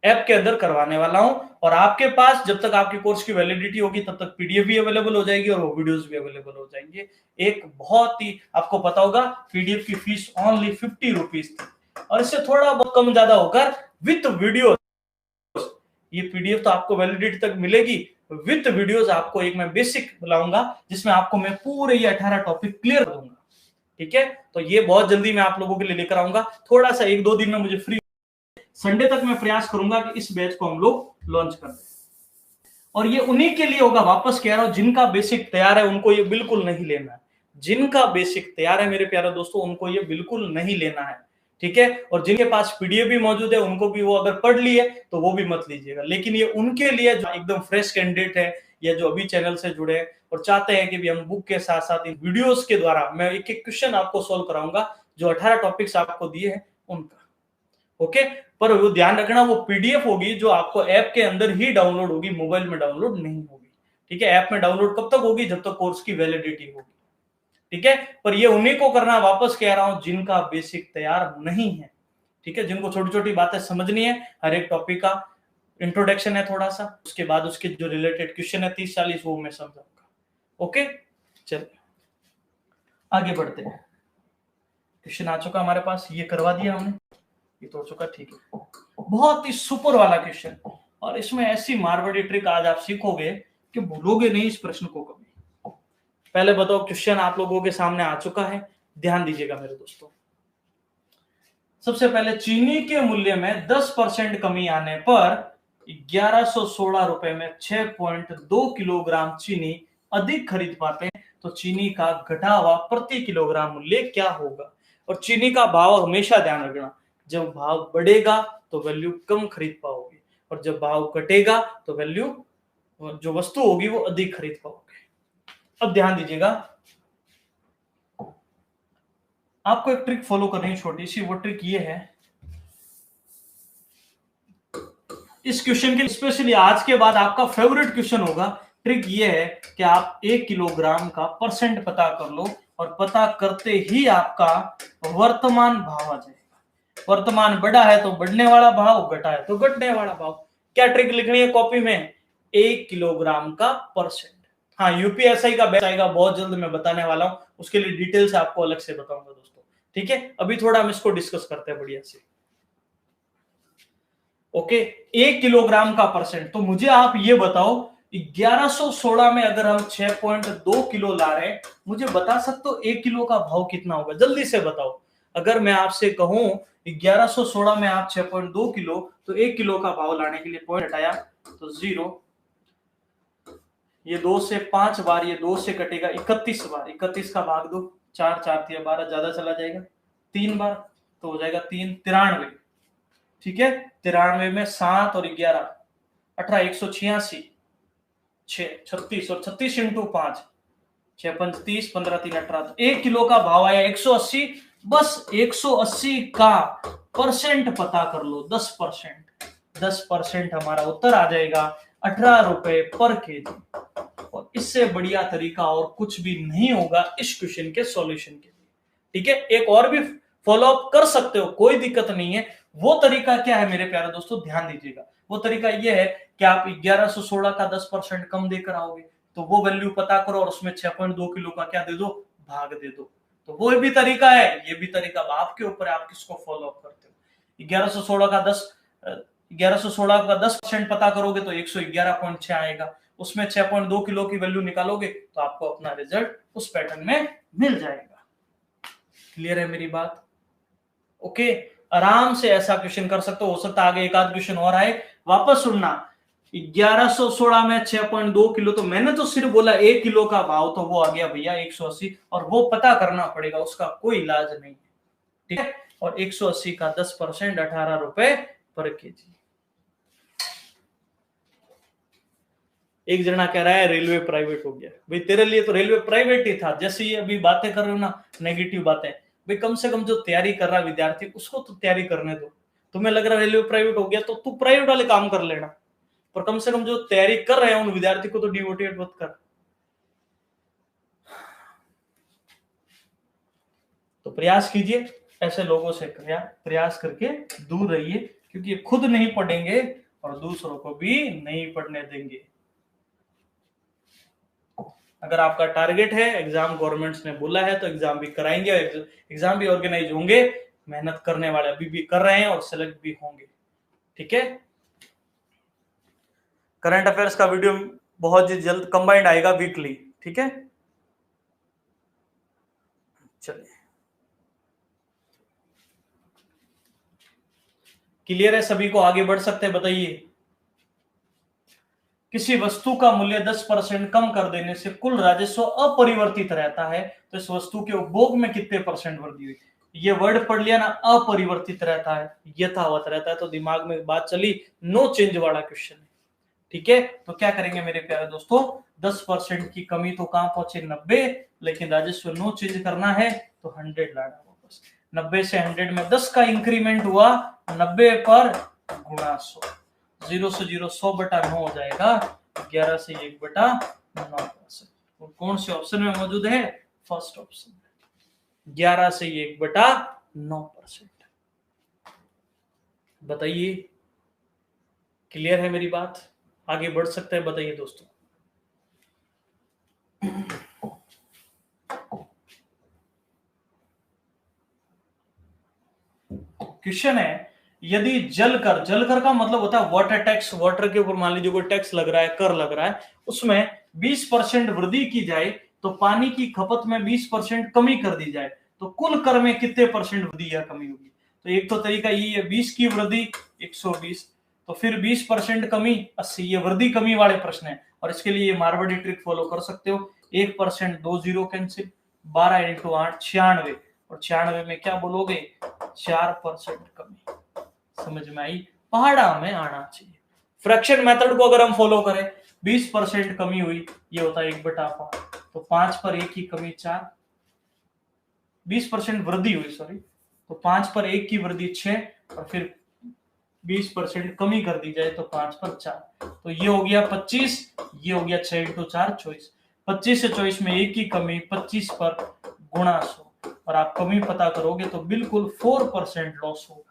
ऐप के अंदर करवाने वाला हूं, और आपके पास जब तक आपके कोर्स की वैलिडिटी होगी तब तक पीडीएफ भी अवेलेबल हो जाएगी और वो वीडियोस भी अवेलेबल हो जाएंगे। एक बहुत ही, आपको पता होगा पीडीएफ की फीस ओनली 50 रुपीज थी, और इससे थोड़ा बहुत कम ज्यादा होकर विथ वीडियो, ये पीडीएफ तो आपको वैलिडिटी तक मिलेगी, विथ वीडियोस आपको एक मैं बेसिक बुलाऊंगा जिसमें आपको मैं पूरे ये 18 टॉपिक क्लियर दूंगा। ठीक है, तो ये बहुत जल्दी मैं आप लोगों के लिए लेकर आऊंगा, थोड़ा सा 1-2 दिन में मुझे फ्री, संडे तक मैं प्रयास करूंगा कि इस बैच को हम लोग लॉन्च कर दें। और ये उन्हीं के लिए होगा, वापस कह रहा हूं, जिनका बेसिक तैयार है उनको ये बिल्कुल नहीं लेना है। जिनका बेसिक तैयार है मेरे प्यारे दोस्तों, उनको ये बिल्कुल नहीं लेना है। ठीक है, और जिनके पास पीडीएफ भी मौजूद है उनको भी, वो अगर पढ़ लिए तो वो भी मत लीजिएगा। लेकिन ये उनके लिए जो एकदम फ्रेश कैंडिडेट है, या जो अभी चैनल से जुड़े हैं और चाहते हैं कि भी हम बुक के साथ साथ इन वीडियोस के द्वारा मैं एक एक क्वेश्चन आपको सोल्व कराऊंगा, जो 18 टॉपिक्स आपको दिए हैं उनका। ओके, पर वो ध्यान रखना, वो पीडीएफ होगी जो आपको ऐप के अंदर ही डाउनलोड होगी, मोबाइल में डाउनलोड नहीं होगी। ठीक है, ऐप में डाउनलोड कब तक होगी, जब तक कोर्स की वैलिडिटी होगी। ठीक है, पर ये उन्हीं को करना, वापस कह रहा हूं, जिनका बेसिक तैयार नहीं है। ठीक है, जिनको छोटी छोटी बातें समझनी है, हर एक टॉपिक का इंट्रोडक्शन है थोड़ा सा, उसके बाद उसके जो रिलेटेड क्वेश्चन है 30-40 वो मैं समझाऊंगा। ओके, चलिए आगे बढ़ते हैं। क्वेश्चन आ चुका हमारे पास, ये करवा दिया हमने, ये तो हो चुका। ठीक है, बहुत ही सुपर वाला क्वेश्चन, और इसमें ऐसी मारवाड़ी ट्रिक आज आप सीखोगे कि भूलोगे नहीं इस प्रश्न को कभी। पहले बताओ, क्वेश्चन आप लोगों के सामने आ चुका है, ध्यान दीजिएगा मेरे दोस्तों। सबसे पहले, चीनी के मूल्य में 10% कमी आने पर 1116 रुपए में 6.2 किलोग्राम चीनी अधिक खरीद पाते हैं, तो चीनी का घटा हुआ प्रति किलोग्राम मूल्य क्या होगा। और चीनी का भाव हमेशा ध्यान रखना, जब भाव बढ़ेगा तो वैल्यू कम खरीद पाओगे, और जब भाव घटेगा तो वैल्यू, जो वस्तु होगी वो अधिक खरीद पाओगे। अब ध्यान दीजिएगा, आपको एक ट्रिक फॉलो करनी है छोटी सी, वो ट्रिक ये है, इस क्वेश्चन के स्पेशली आज के बाद आपका फेवरेट क्वेश्चन होगा। ट्रिक ये है कि आप 1 किलोग्राम का परसेंट पता कर लो, और पता करते ही आपका वर्तमान भाव आ जाएगा। वर्तमान बढ़ा है तो बढ़ने वाला भाव, घटा है तो घटने वाला भाव। क्या ट्रिक लिखनी है कॉपी में? 1 किलोग्राम का परसेंट। हाँ, यूपीएसआई का बैच आएगा बहुत जल्द, मैं बताने वाला हूं, उसके लिए डिटेल से आपको अलग से बताऊंगा दोस्तों। ठीक है, अभी थोड़ा हम इसको डिस्कस करते हैं बढ़िया से। ओके, 1 किलोग्राम का परसेंट। तो मुझे आप ये बताओ 1116 में अगर हम 6.2 किलो ला रहे हैं, मुझे बता सकते हो 1 किलो का भाव कितना होगा? जल्दी से बताओ। अगर मैं आपसे कहूं 1116 में आप 6.2 किलो, तो 1 किलो का भाव लाने के लिए पॉइंट हटाया तो 0, ये 2 से 5 बार, ये 2 से कटेगा 31 बार, 31 का भाग दो, 4 4 3 12, ज्यादा चला जाएगा 3 बार, तो हो जाएगा 3 93। ठीक है, 93 में 7 और 11 18, 186, 6 36 और 36 इंटू 5, 6 5 30, 15 3 18, 1 किलो का भाव आया 180। बस 180 का परसेंट पता कर लो, 10%। 10% हमारा उत्तर आ जाएगा 18 रुपए पर केजी। और इससे बढ़िया तरीका और कुछ भी नहीं होगा इस क्वेश्चन के सॉल्यूशन के लिए। ठीक है, एक और भी फॉलो अप कर सकते हो, कोई दिक्कत नहीं है। वो तरीका क्या है मेरे प्यारे दोस्तों, ध्यान दीजिएगा। वो तरीका ये है कि आप 1116 का 10% कम देकर आओगे, तो वो वैल्यू पता करो और उसमें 6.2 किलो का क्या दे दो, भाग दे दो। तो वो भी तरीका है, ये भी तरीका, आपके ऊपर है आप किसको फॉलो अप करते हो। 1116 का 10% पता करोगे तो 111.6 आएगा, उसमें 6.2 किलो की वैल्यू निकालोगे तो आपको अपना रिजल्ट उस पैटर्न में मिल जाएगा। क्लियर है मेरी बात? ओके, आराम से ऐसा क्वेश्चन कर सकते हो सकता है आगे एक आध क्वेश्चन और आए। वापस सुनना, 1116 में 6.2 किलो, तो मैंने तो सिर्फ बोला 1 किलो का भाव, तो वो आ गया भैया 180, और वो पता करना पड़ेगा, उसका कोई इलाज नहीं है। ठीक है, और 180 का 10% 18 रुपए पर केजी। एक जना कह रहा है रेलवे प्राइवेट हो गया। भाई तेरे लिए तो रेलवे प्राइवेट ही था। जैसे ये अभी बातें कर रहे हो ना, नेगेटिव बातें, भाई कम से कम जो तैयारी कर रहा विद्यार्थी उसको तो तैयारी करने दो। तुम्हें लग रहा है रेलवे प्राइवेट हो गया तो तू प्राइवेट वाले काम कर लेना, पर कम से कम जो तैयारी कर रहे हैं उन विद्यार्थी को तो डिमोटिवेट मत कर। तो प्रयास कीजिए, ऐसे लोगों से प्रयास करके दूर रहिए, क्योंकि ये खुद नहीं पढ़ेंगे और दूसरों को भी नहीं पढ़ने देंगे। अगर आपका टारगेट है एग्जाम, गवर्नमेंट ने बोला है तो एग्जाम भी कराएंगे, एग्जाम भी ऑर्गेनाइज होंगे। मेहनत करने वाले अभी भी कर रहे हैं और सेलेक्ट भी होंगे। ठीक है, करंट अफेयर्स का वीडियो बहुत जल्द कंबाइंड आएगा वीकली। ठीक है, चलिए, क्लियर है सभी को? आगे बढ़ सकते हैं, बताइए। किसी वस्तु का मूल्य 10% कम कर देने से कुल राजस्व अपरिवर्तित रहता है, तो इस वस्तु के उपभोग में कितने परसेंट वृद्धि हुई? ये वर्ड पढ़ लिया ना, अपरिवर्तित रहता है, यथावत रहता है, तो दिमाग में बात चली, नो चेंज वाला क्वेश्चन है। ठीक है, तो क्या करेंगे मेरे प्यारे दोस्तों, 10% की कमी तो कहां पहुंचे 90, लेकिन राजस्व नो चेंज करना है तो 100 लाना वापस। 90 से 100 में 10 का इंक्रीमेंट हुआ, 90 पर गुणा 100, 0 से 0 100 बटा 9 हो जाएगा, 11 से 1 बटा 9%। और कौन से ऑप्शन में मौजूद है? फर्स्ट ऑप्शन, 11 से 1 बटा 9%। बताइए, क्लियर है मेरी बात? आगे बढ़ सकते हैं, बताइए दोस्तों। क्वेश्चन है, यदि जलकर का मतलब होता है वाटर टैक्स, वाटर के ऊपर मान लीजिए कोई टैक्स लग रहा है, कर लग रहा है, उसमें 20% वृद्धि की जाए तो पानी की खपत में 20% कमी कर दी जाए, तो कुल कर में कितने परसेंट वृद्धि या कमी होगी? तो एक तो तरीका ये है, 20 की वृद्धि 120, तो फिर 20% कमी 80, ये वृद्धि कमी वाले प्रश्न है। और इसके लिए ये मारवाड़ी ट्रिक फॉलो कर सकते हो, 1% 2 जीरो कैंसिल, 12 × 8 96, और 96 में क्या बोलोगे? 4% कमी। समझ में आई? पहाड़ा में आना चाहिए। फ्रैक्शन मेथड को अगर हम फॉलो करें, 20% कमी हुई, ये होता है 1/5, तो 5 पर 1 की कमी 4, 20% वृद्धि हुई, सॉरी, तो 5 पर 1 की वृद्धि 6, और फिर 20% कमी कर दी जाए तो 5 पर 4, तो ये हो गया 25, ये हो गया 6 × 4 24, 25 से 24 में 1 की कमी, 25 पर गुणा 100, और आप कमी पता करोगे तो बिल्कुल 4% लॉस होगा।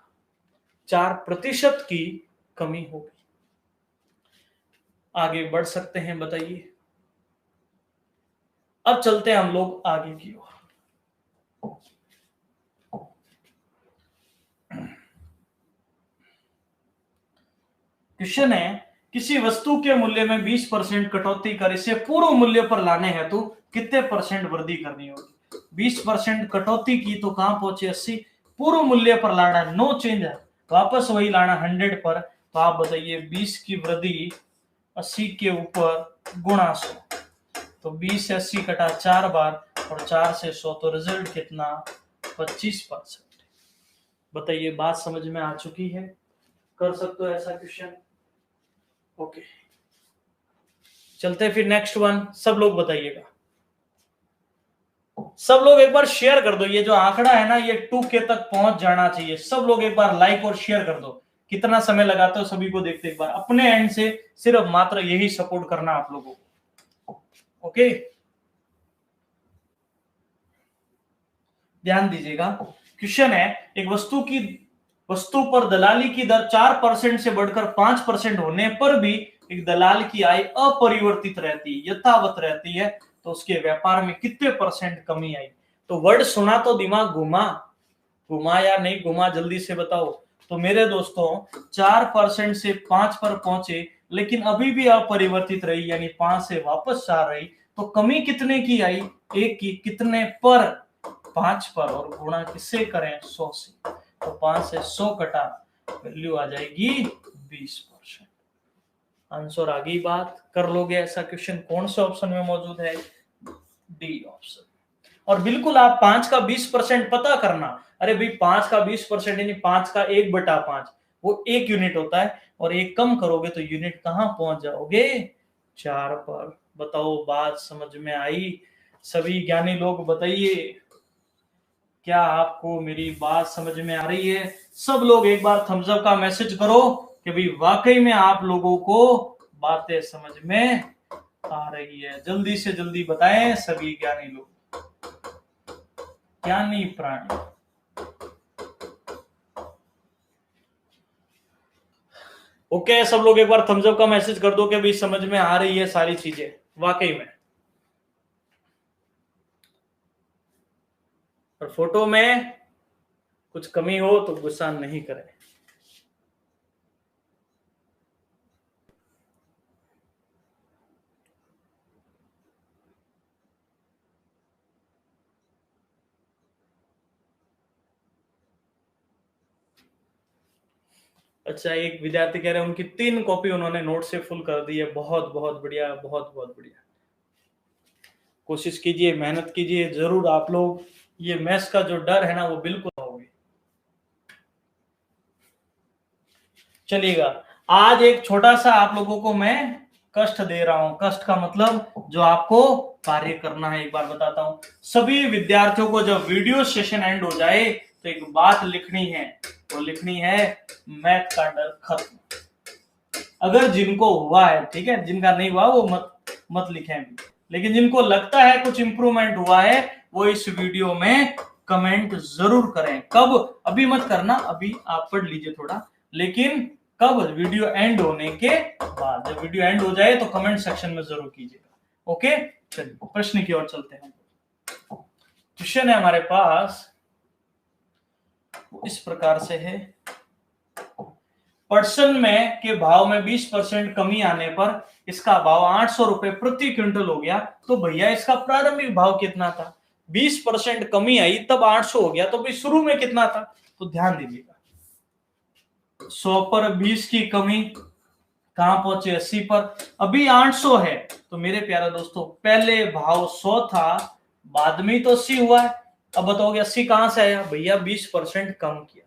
4% की कमी होगी। आगे बढ़ सकते हैं, बताइए। अब चलते हैं हम लोग आगे की ओर। क्वेश्चन है, किसी वस्तु के मूल्य में 20% कटौती कर इसे पूर्व मूल्य पर लाने हेतु कितने परसेंट वृद्धि करनी होगी। 20% कटौती की तो कहां पहुंचे 80, पूर्व मूल्य पर लाना नो चेंज है, वापस वही लाना 100 पर। तो आप बताइए 20 की वृद्धि 80 के ऊपर गुणा 100, तो 20 से 80 कटा 4 बार और 4 से 100, तो रिजल्ट कितना 25%। बताइए बात समझ में आ चुकी है, कर सकते हो ऐसा क्वेश्चन। ओके, चलते हैं फिर नेक्स्ट वन। सब लोग बताइएगा, सब लोग एक बार शेयर कर दो। ये जो आंकड़ा है ना, ये 2K तक पहुंच जाना चाहिए। सब लोग एक बार लाइक और शेयर कर दो। कितना समय लगाते हो सभी को देखते एक बार। अपने एंड से सिर्फ मात्र यही सपोर्ट करना आप लोगों को। ओके, ध्यान दीजिएगा। क्वेश्चन है, एक वस्तु पर दलाली की दर 4% से बढ़कर 5% होने पर भी एक दलाल की आय अपरिवर्तित रहती, यथावत रहती है, तो उसके व्यापार में कितने परसेंट कमी आई। तो वर्ड सुना तो दिमाग घुमा या नहीं घुमा, जल्दी से बताओ। तो मेरे दोस्तों 4% से 5 पर पहुंचे, लेकिन अभी भी अपरिवर्तित रही, यानी 5 से वापस आ रही। तो कमी कितने की आई, एक की। कितने पर, 5 पर, और गुणा किससे करें 100 से। तो 5 से 100 कटा, वैल्यू आ जाएगी 20%। आंसर आ गई बात, कर लोगे ऐसा क्वेश्चन। कौन से ऑप्शन में मौजूद है, डी ऑप्शन। और बिल्कुल आप 5 का 20% पता करना। अरे भाई 5 का 20% यानी 5 का 1/5, वो 1 यूनिट होता है, और 1 कम करोगे तो यूनिट कहां पहुंच जाओगे, 4 पर। बताओ बात समझ में आई। सभी ज्ञानी लोग बताइए, क्या आपको मेरी बात समझ में आ रही है। सब लोग एक बार थम्स अप का मैसेज करो कि भाई वाकई में आप लोगों को बातें समझ में आ रही है। जल्दी से जल्दी बताएं सभी ज्ञानी लोग, ज्ञानी प्राणी। ओके, सब लोग एक बार थम्स अप का मैसेज कर दो कि भाई समझ में आ रही है सारी चीजें वाकई में। और फोटो में कुछ कमी हो तो गुस्सा नहीं करें। अच्छा, एक विद्यार्थी कह रहे हैं उनकी 3 कॉपी उन्होंने नोट से फुल कर दी है। बहुत बहुत बढ़िया, बहुत बहुत बढ़िया। कोशिश कीजिए, मेहनत कीजिए जरूर आप लोग। ये मैथ्स का जो डर है ना, वो बिल्कुल होगी। चलिएगा, आज एक छोटा सा आप लोगों को मैं कष्ट दे रहा हूं। कष्ट का मतलब जो आपको कार्य करना है, एक बार बताता हूं। सभी विद्यार्थियों को जब वीडियो सेशन एंड हो जाए तो एक बात लिखनी है, वो लिखनी है मैथ का डर खत्म। अगर जिनको हुआ है ठीक है, जिनका नहीं हुआ वो मत लिखें भी। लेकिन जिनको लगता है कुछ इंप्रूवमेंट हुआ है, वो इस वीडियो में कमेंट जरूर करें। कब, अभी मत करना, अभी आप पढ़ लीजिए थोड़ा, लेकिन कब, वीडियो एंड होने के बाद। जब वीडियो एंड हो जाए तो कमेंट सेक्शन में जरूर कीजिएगा। ओके, चलिए प्रश्न की ओर चलते हैं। क्वेश्चन है हमारे पास, इस प्रकार से है। पर्सन में के भाव में 20% कमी आने पर इसका भाव 800 रुपए प्रति क्विंटल हो गया, तो भैया इसका प्रारंभिक भाव कितना था। 20% कमी आई तब 800 हो गया, तो भाई शुरू में कितना था। तो ध्यान दीजिएगा, 100 पर 20 की कमी, कहां पहुंचे 80 पर। अभी 800 है, तो मेरे प्यारे दोस्तों पहले भाव 100 था, बाद में तो 80 हुआ है। अब बताओगे 80 कहां से आया, भैया 20% कम किया।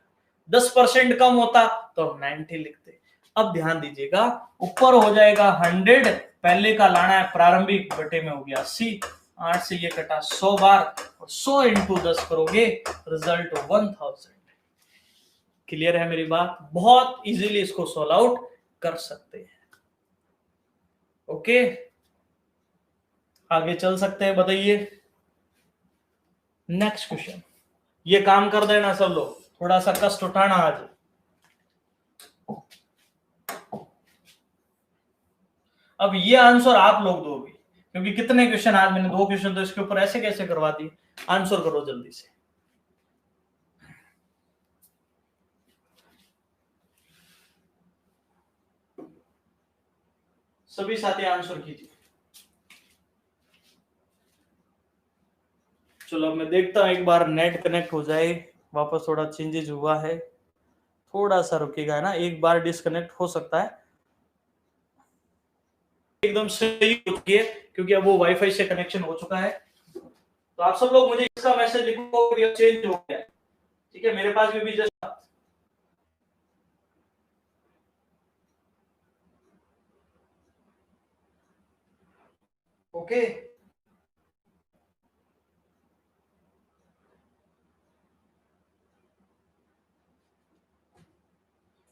10% कम होता तो 90 लिखते। अब ध्यान दीजिएगा, ऊपर हो जाएगा 100, पहले का लाना है प्रारंभिक, बटे में हो गया 80। 8 से ये कटा 100 बार, और 100 इंटू 10 करोगे, रिजल्ट 1000। क्लियर है मेरी बात। बहुत इजीली इसको सॉल्व आउट कर सकते हैं। ओके, आगे चल सकते हैं, बताइए नेक्स्ट क्वेश्चन। ये काम कर देना सब लोग, थोड़ा सा कष्ट उठाना आज। अब ये आंसर आप लोग दोगे, क्योंकि कितने क्वेश्चन आज मैंने 2 क्वेश्चन तो इसके ऊपर ऐसे कैसे करवा दिए। आंसर करो जल्दी से। सभी साथी आंसर कीजिए। चलो अब मैं देखता हूं, एक बार नेट कनेक्ट हो जाए। वापस थोड़ा चेंजेस हुआ है, थोड़ा सा रुकेगा ना, एक बार डिस्कनेक्ट हो सकता है। एकदम सही हो चुकी है, क्योंकि अब वो वाईफाई से कनेक्शन हो चुका है। तो आप सब लोग मुझे इसका मैसेज लिखो कि चेंज हो गया। ठीक है, मेरे पास भी जस्ट ओके।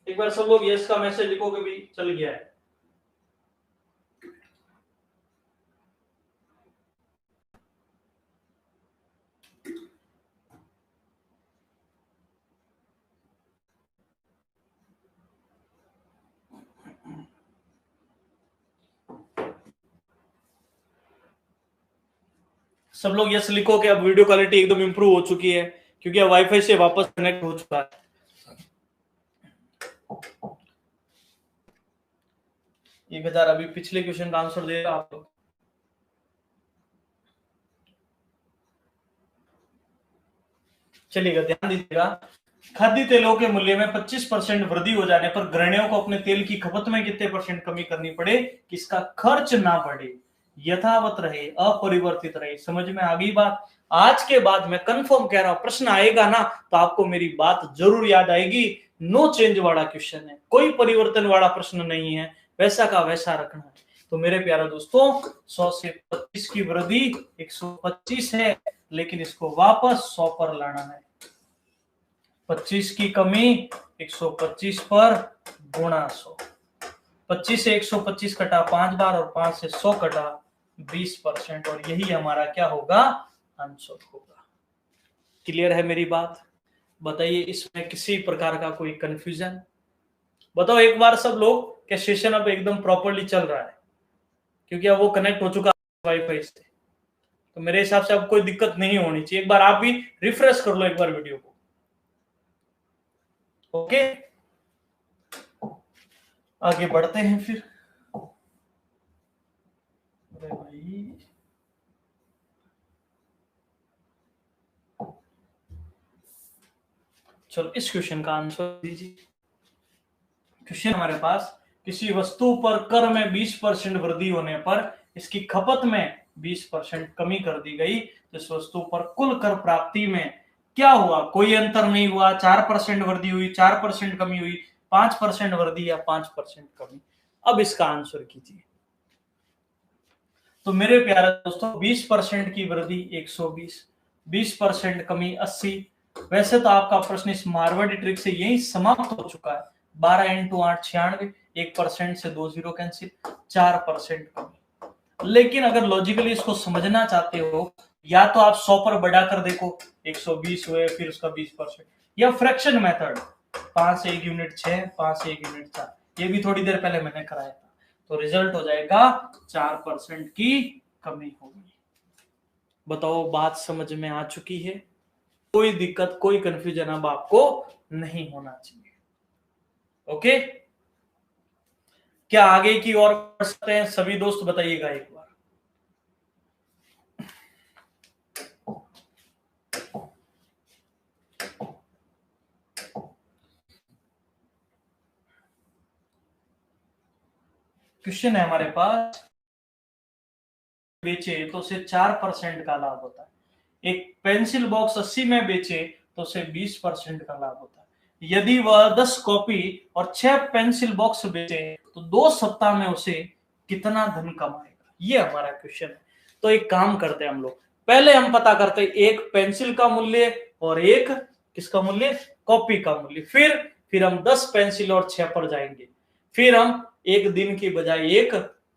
एक बार सब लोग यस का मैसेज लिखो कि भी चल गया है। सब लोग यस लिखो कि अब वीडियो क्वालिटी एकदम इंप्रूव हो चुकी है, क्योंकि अब वाईफाई से वापस कनेक्ट हो चुका है। 1000 अभी पिछले क्वेश्चन का आंसर दे आप लोग। चलिएगा, ध्यान दीजिएगा। खाद्य तेलों के मूल्य में 25% वृद्धि हो जाने पर गृहिणियों को अपने तेल की खपत में कितने % कमी करनी पड़े कि इसका खर्च ना बढ़े, यथावत रहे, अपरिवर्तित रहे। समझ में आ गई बात? आज के बाद मैं कंफर्म कह रहा हूं, प्रश्न आएगा ना तो आपको मेरी बात जरूर याद आएगी। नो चेंज वाला क्वेश्चन है, कोई परिवर्तन वाला प्रश्न नहीं है, वैसा का वैसा रखना है। तो मेरे प्यारे दोस्तों, 100 से 25 की वृद्धि 125 है, लेकिन इसको वापस 100 पर लाना है। 25 की कमी 125 पर गुणा 100। 25 से 125 कटा 5 बार और 5 से 100 कटा 20%, और यही हमारा क्या होगा? आंसर होगा। क्लियर है मेरी बात? बताइए, इसमें किसी प्रकार का कोई कंफ्यूजन? बताओ एक बार सब लोग, क्या सेशन अब एकदम प्रॉपर्ली चल रहा है? क्योंकि अब वो कनेक्ट हो चुका है वाईफाई से, तो मेरे हिसाब से अब कोई दिक्कत नहीं होनी चाहिए। एक बार आप भी रिफ्रेश कर लो एक बार वीडियो को। ओके, आगे बढ़ते हैं फिर। अरे भाई, चलो इस क्वेश्चन का आंसर दीजिए। क्वेश्चन हमारे पास, किसी वस्तु पर कर में 20% वृद्धि होने पर इसकी खपत में 20% कमी कर दी गई, तो इस वस्तु पर कुल कर प्राप्ति में क्या हुआ? कोई अंतर नहीं हुआ। 4% वृद्धि हुई, 4% कमी हुई, 5% वृद्धि या 5% कमी। अब इसका आंसर कीजिए। तो मेरे प्यारे दोस्तों, 20% की वृद्धि 120, 20% कमी 80। वैसे तो आपका प्रश्न इस मारवाड़ी ट्रिक से यही समाप्त हो चुका है। 12 इंटू 8 96, 1% से 2 जीरो कैंसिल, 4% कमी। लेकिन अगर लॉजिकली इसको समझना चाहते हो, या तो आप 100 पर बढ़ाकर देखो, 120 हुए, फिर उसका 20%, या फ्रैक्शन मेथड, 5 से 1 यूनिट 6, 5 से 1 यूनिट 4, ये भी थोड़ी देर पहले मैंने कराया था। तो रिजल्ट हो जाएगा 4% की कमी होगी। बताओ, बात समझ में आ चुकी है? कोई दिक्कत, कोई कंफ्यूजन अब आपको नहीं होना चाहिए। ओके, क्या आगे की ओर बढ़ सकते हैं? सभी दोस्त बताइएगा एक बार। क्वेश्चन है हमारे पास, बेचे तो उसे 4% का लाभ होता है। एक पेंसिल बॉक्स 80 में बेचे तो उसे 20% का लाभ होता है। यदि वह 10 कॉपी और 6 पेंसिल बॉक्स बेचे तो 2 सप्ताह में उसे कितना धन कमाएगा? ये हमारा क्वेश्चन है। तो एक काम करते हैं हम लोग, पहले हम पता करते हैं एक पेंसिल का मूल्य और एक किसका मूल्य? कॉपी का मूल्य। फिर हम 10 पेंसिल और 6 पर जाएंगे। फिर हम एक दिन की बजाय एक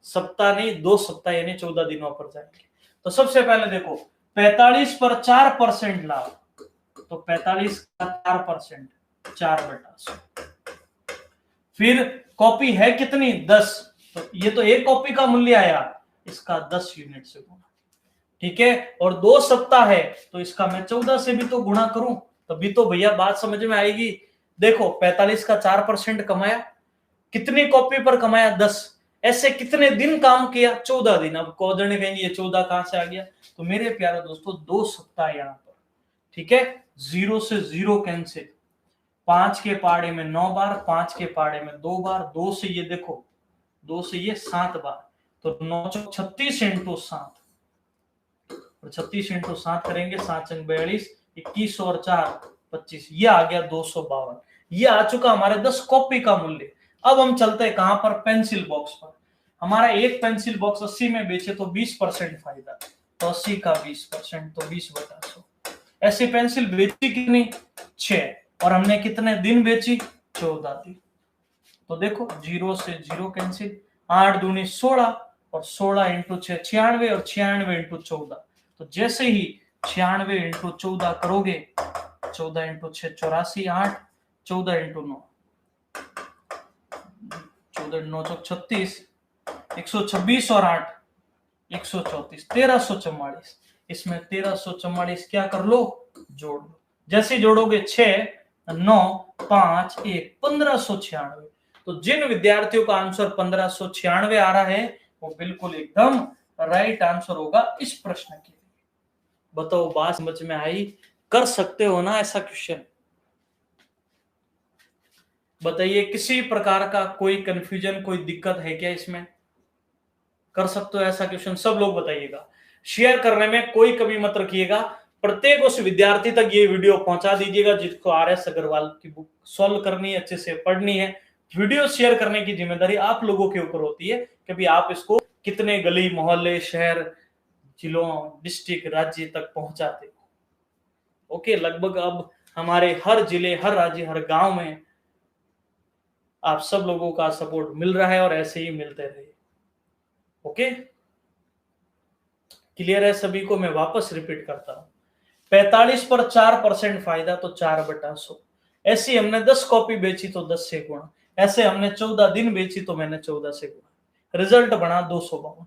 सप्ताह नहीं, 2 सप्ताह यानी 14 दिनों पर जाएंगे। तो सबसे पहले देखो, 45 पर 4% लाभ, तो 45 का 4%, 4/100। फिर कॉपी है कितनी 10, तो ये तो एक कॉपी का मूल्य आया, इसका 10 यूनिट से गुणा, ठीक है। और 2 सप्ताह है तो इसका मैं 14 से भी तो गुणा करूं, तभी तो भैया बात समझ में आएगी। देखो 45 का 4% कमाया, कितनी कॉपी पर कमाया 10, ऐसे कितने दिन काम किया 14 दिन। अब कौन कहेंगे ये 14 कहां से आ गया, तो मेरे प्यारे दोस्तों 2 सप्ताह यहाँ पर, ठीक है। 0 से 0 कैंसिल, 5 के पहाड़े में 9 बार, 5 के पहाड़े में 2 बार, 2 से ये देखो 2 से ये 7 बार, तो 9 चौक 36 इंटू 7, और 36 इंटू 7 करेंगे 7 चंग 42, 21 और 4 25, ये आ गया 252। ये आ चुका हमारे 10 कॉपी का मूल्य। अब हम चलते हैं कहां पर, पेंसिल बॉक्स पर। हमारा एक पेंसिल बॉक्स 80 में बेचे तो 20% फायदा, तो 80 का 20% तो 20/100। ऐसी पेंसिल बेची कितनी 6, और हमने कितने दिन बेची 14 दिन। तो देखो 0 से 0 कैंसिल, 8 दूनी 16, और 16 इंटू 6 96, और 96 इंटू 14, तो जैसे ही 96 इंटू 14 करोगे, 14 इंटू 6 84, 8 14 इंटू 9 14 9 36, 126 और 8 134, 1344। इसमें 1344 क्या कर लो, जोड़ लो। जैसे जोड़ोगे 6 9 5 1 1596। तो जिन विद्यार्थियों का आंसर 1596 आ रहा है वो बिल्कुल एकदम राइट आंसर होगा इस प्रश्न के लिए। बताओ बात समझ में आई, कर सकते हो ना ऐसा क्वेश्चन, बताइए किसी प्रकार का कोई कंफ्यूजन कोई दिक्कत है क्या इसमें, कर सकते हो ऐसा क्वेश्चन, सब लोग बताइएगा। शेयर करने में कोई कमी मत रखिएगा, प्रत्येक उस विद्यार्थी तक ये वीडियो पहुंचा दीजिएगा जिसको RS अग्रवाल की बुक सॉल्व करनी है, अच्छे से पढ़नी है। वीडियो शेयर करने की जिम्मेदारी आप लोगों के ऊपर होती है कि भी आप इसको कितने गली मोहल्ले शहर जिलों डिस्ट्रिक्ट राज्य तक पहुंचाते हो। ओके, लगभग अब हमारे हर जिले हर राज्य हर गांव में आप सब लोगों का सपोर्ट मिल रहा है और ऐसे ही मिलते रहे। ओके, क्लियर है सभी को, मैं वापस रिपीट करता हूं। 45 पर 4% फायदा तो 4/100, ऐसी हमने 10 कॉपी बेची तो 10 से गुणा, ऐसे हमने 14 दिन बेची तो मैंने 14 से गुणा, रिजल्ट बना 252।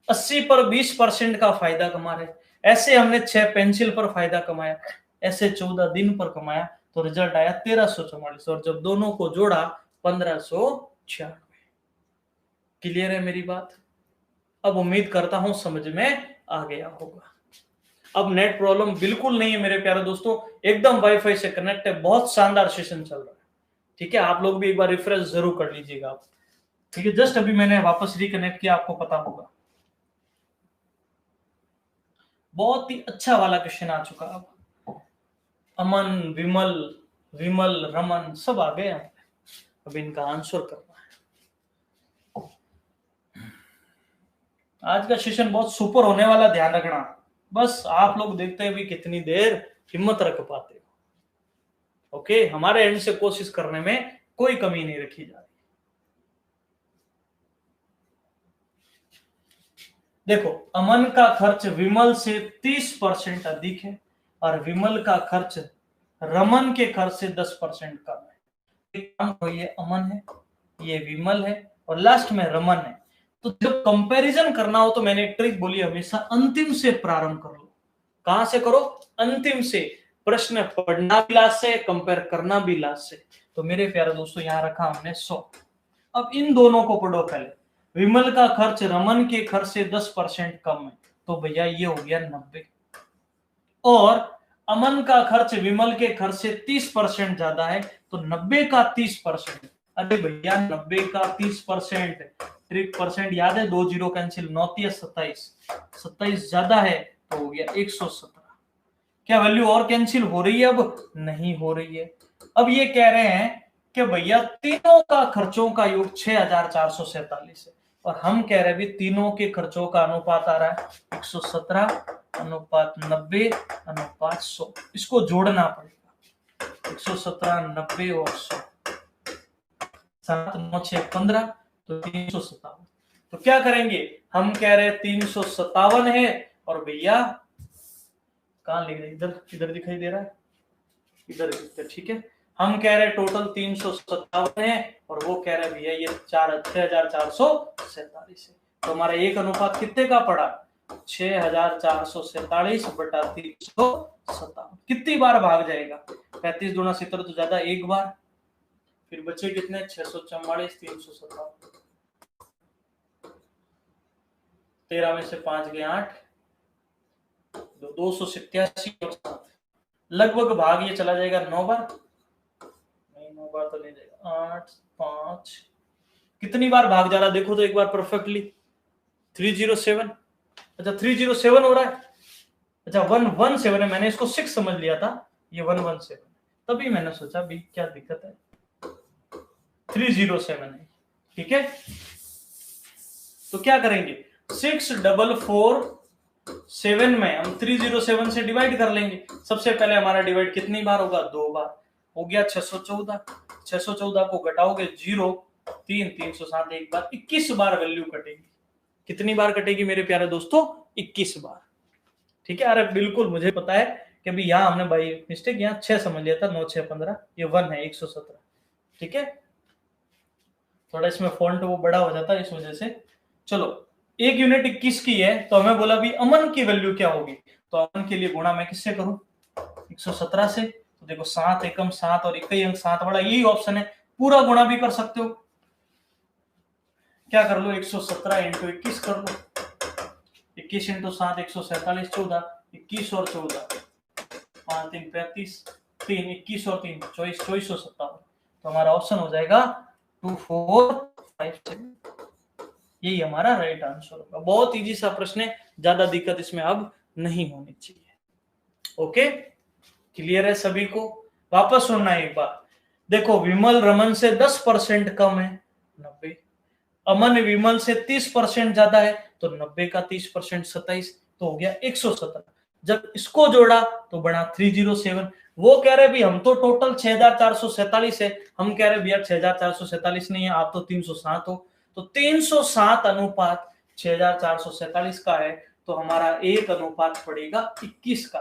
80 पर 20% का फायदा कमा रहे, ऐसे हमने 6 पेंसिल पर फायदा कमाया, ऐसे 14 दिन पर कमाया, तो रिजल्ट आया 1344, और जब दोनों को जोड़ा 1596। क्लियर है मेरी बात, अब उम्मीद करता हूं समझ में आ गया होगा। अब नेट प्रॉब्लम बिल्कुल नहीं है मेरे प्यारे दोस्तों, एकदम वाईफाई से कनेक्ट है, बहुत शानदार सेशन चल रहा है, ठीक है। आप लोग भी एक बार रिफ्रेश जरूर कर लीजिएगा आप, ठीक है। जस्ट अभी मैंने वापस रिकनेक्ट किया, आपको पता होगा। बहुत ही अच्छा वाला क्वेश्चन आ चुका। अब अमन विमल विमल रमन सब आ गए, अब इनका आंसर करना है। आज का सेशन बहुत सुपर होने वाला, ध्यान रखना, बस आप लोग देखते हैं भी कितनी देर हिम्मत रख पाते हो। ओके, हमारे एंड से कोशिश करने में कोई कमी नहीं रखी जा रही। देखो अमन का खर्च विमल से 30% अधिक है, और विमल का खर्च रमन के खर्च से 10% कम है। तो ये अमन है, ये विमल है, और लास्ट में रमन है। तो जब कंपैरिजन करना हो तो मैंने एक ट्रिक बोली, हमेशा अंतिम से प्रारंभ कर लो। कहां से करो, अंतिम से। प्रश्न पढ़ना भी लास्ट से, कंपेयर करना भी लास्ट से। तो मेरे प्यारे दोस्तों यहां रखा हमने 100। अब इन दोनों को पढ़ो पहले। विमल का खर्च रमन के खर्च से 10% कम है, तो भैया ये हो गया 90। और अमन का खर्च विमल के खर्च से 30% ज्यादा है, तो 90 का 30%। अरे भैया 90 का 30%, ट्रिक परसेंट याद है, 2 जीरो कैंसिल, 9 27, 27 ज्यादा है तो हो गया 117। क्या वैल्यू और कैंसिल हो रही है, अब नहीं हो रही है। अब ये कह रहे हैं कि भैया तीनों का खर्चों का योग 6447 है, और हम कह रहे हैं भी तीनों के खर्चों का अनुपात आ रहा है 117 अनुपात 90 अनुपात 100। इसको जोड़ना पड़ेगा, 117 90 और 100, 7 9 6 15, तो 357। तो क्या करेंगे, हम कह रहे हैं 357 है, और भैया कहां लिख रहे, इधर इधर दिखाई दे रहा है, इधर, ठीक है। हम कह रहे टोटल 357 है और वो कह रहे भैया ये 6447 है। तो हमारा एक अनुपात कितने का पड़ा? 6447 बटा 357। कितनी बार भाग जाएगा? 35 गुना 70 तो ज्यादा, एक बार। फिर बचे कितने? 644, 357। 13 में से 5 गए 8, 287 और 7, लगभग भाग ये चला जाएगा 9 बार। नहीं 9 बार तो नहीं जाएगा, 8 5, कितनी बार भाग जा रहा देखो तो एक बार परफेक्टली। 307। अच्छा 307 हो रहा है। अच्छा 117 है, मैंने इसको 6 समझ लिया था, ये 117, तभी मैंने सोचा भी क्या दिक्कत है। 307 है, ठीक है। तो क्या करेंगे? 6447 में हम 307 से डिवाइड कर लेंगे। सबसे पहले हमारा डिवाइड कितनी बार होगा? 2 बार। हो गया 614। 614 को घटाओगे 0, 3, 307 एक बार, 21 बार वैल्यू कटेगी। कितनी बार कटेगी मेरे प्यारे दोस्तों? 21 बार। ठीक है। अरे बिल्कुल मुझे पता है कि अभी यहाँ हमने भाई मिस्टेक, यहाँ 6 समझ लिया था, 9 6 15, ये 1 है 117। ठीक है, थोड़ा इसमें फॉन्ट वो बड़ा हो जाता है इस वजह से। चलो, एक यूनिट 21 की है तो हमें बोला भी अमन की वैल्यू क्या होगी, तो अमन के लिए गुणा मैं किससे करूं? 117 से। तो देखो 7 एकम 7 और इक्की अंक 7 वाला यही ऑप्शन है, पूरा गुणा भी कर सकते हो। क्या कर लो? 117 इंटू 21 कर लो। 21 इंटू 7 147, 14, 21 और 14, 5 3 35, 3 21 और 3 24, 2457। तो हमारा ऑप्शन हो जाएगा 2457। यही हमारा राइट आंसर होगा। बहुत इजी सा प्रश्न है, ज्यादा दिक्कत इसमें अब नहीं होनी चाहिए। ओके, क्लियर है सभी को? वापस सुनना एक बार। देखो, विमल रमन से 10% कम है 90, अमन विमल से 30% ज्यादा है, तो 90 का 30% 27, तो हो गया 117। जब इसको जोड़ा तो बना 307। वो कह रहे भी हम तो टोटल 6447 है, हम कह रहे भैया 6447 नहीं है, आप तो 307 हो। तो 307 अनुपात 6447 का है, तो हमारा एक अनुपात पड़ेगा 21 का।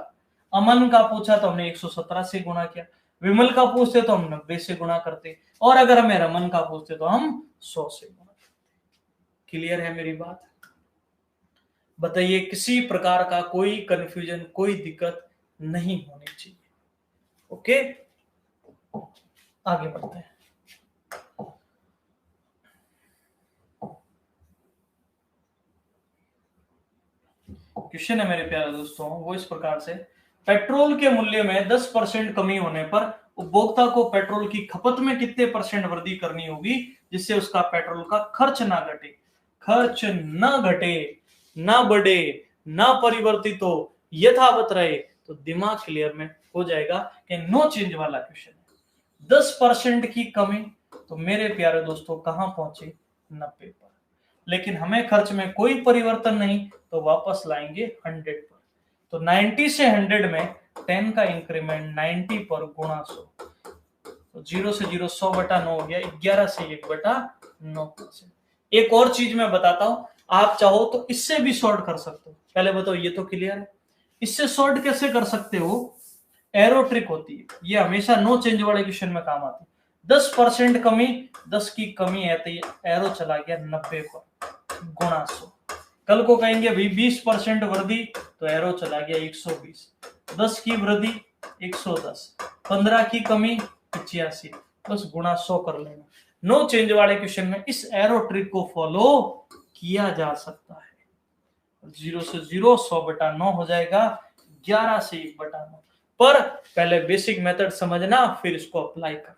अमन का पूछा तो हमने 117 से गुणा किया, विमल का पूछते तो हम 90 से गुणा करते, और अगर हमें रमन का पूछते तो हम 100 से गुणा। क्लियर है मेरी बात? बताइए, किसी प्रकार का कोई कंफ्यूजन, कोई दिक्कत नहीं होनी चाहिए। ओके, आगे बढ़ते हैं। क्वेश्चन है मेरे प्यारे दोस्तों वो इस प्रकार से, पेट्रोल के मूल्य में 10% कमी होने पर उपभोक्ता को पेट्रोल की खपत में कितने परसेंट वृद्धि करनी होगी जिससे उसका पेट्रोल का खर्च ना घटे? खर्च न घटे, ना बढ़े, ना परिवर्तित हो, यथावत रहे। तो दिमाग क्लियर में हो जाएगा कि नो चेंज वाला क्वेश्चन है। 10% की कमी, तो मेरे प्यारे दोस्तों कहां पहुंचे? 90 पर। लेकिन हमें खर्च में कोई परिवर्तन नहीं, तो वापस लाएंगे 100 पर। तो 90 से 100 में 10 का इंक्रीमेंट 90 पर गुणा 100, तो 0 से 0 100 बटा 9 हो गया, 11 से 1 बटा 9%। एक और चीज मैं बताता हूं, आप चाहो तो इससे भी सॉर्ट कर सकते हो। पहले बताओ, ये तो क्लियर है। इससे सॉर्ट कैसे कर सकते हो? एरो ट्रिक होती है, ये हमेशा नो चेंज वाले क्वेश्चन में काम आती है। 10% कमी, 10 की कमी है तो ये एरो चला गया 90 पर गुणा 100। कल को कहेंगे भाई 20% वृद्धि, तो एरो चला गया 120। 10 की वृद्धि 110, 15 की कमी 85, बस गुणा 100 कर लेना। नो चेंज वाले क्वेश्चन में इस एरो ट्रिक को फॉलो किया जा सकता है। 0 से 0 100 बटा 9 हो जाएगा, 11 से 1 बटा 9। पर पहले बेसिक मेथड समझना, फिर इसको अप्लाई करना।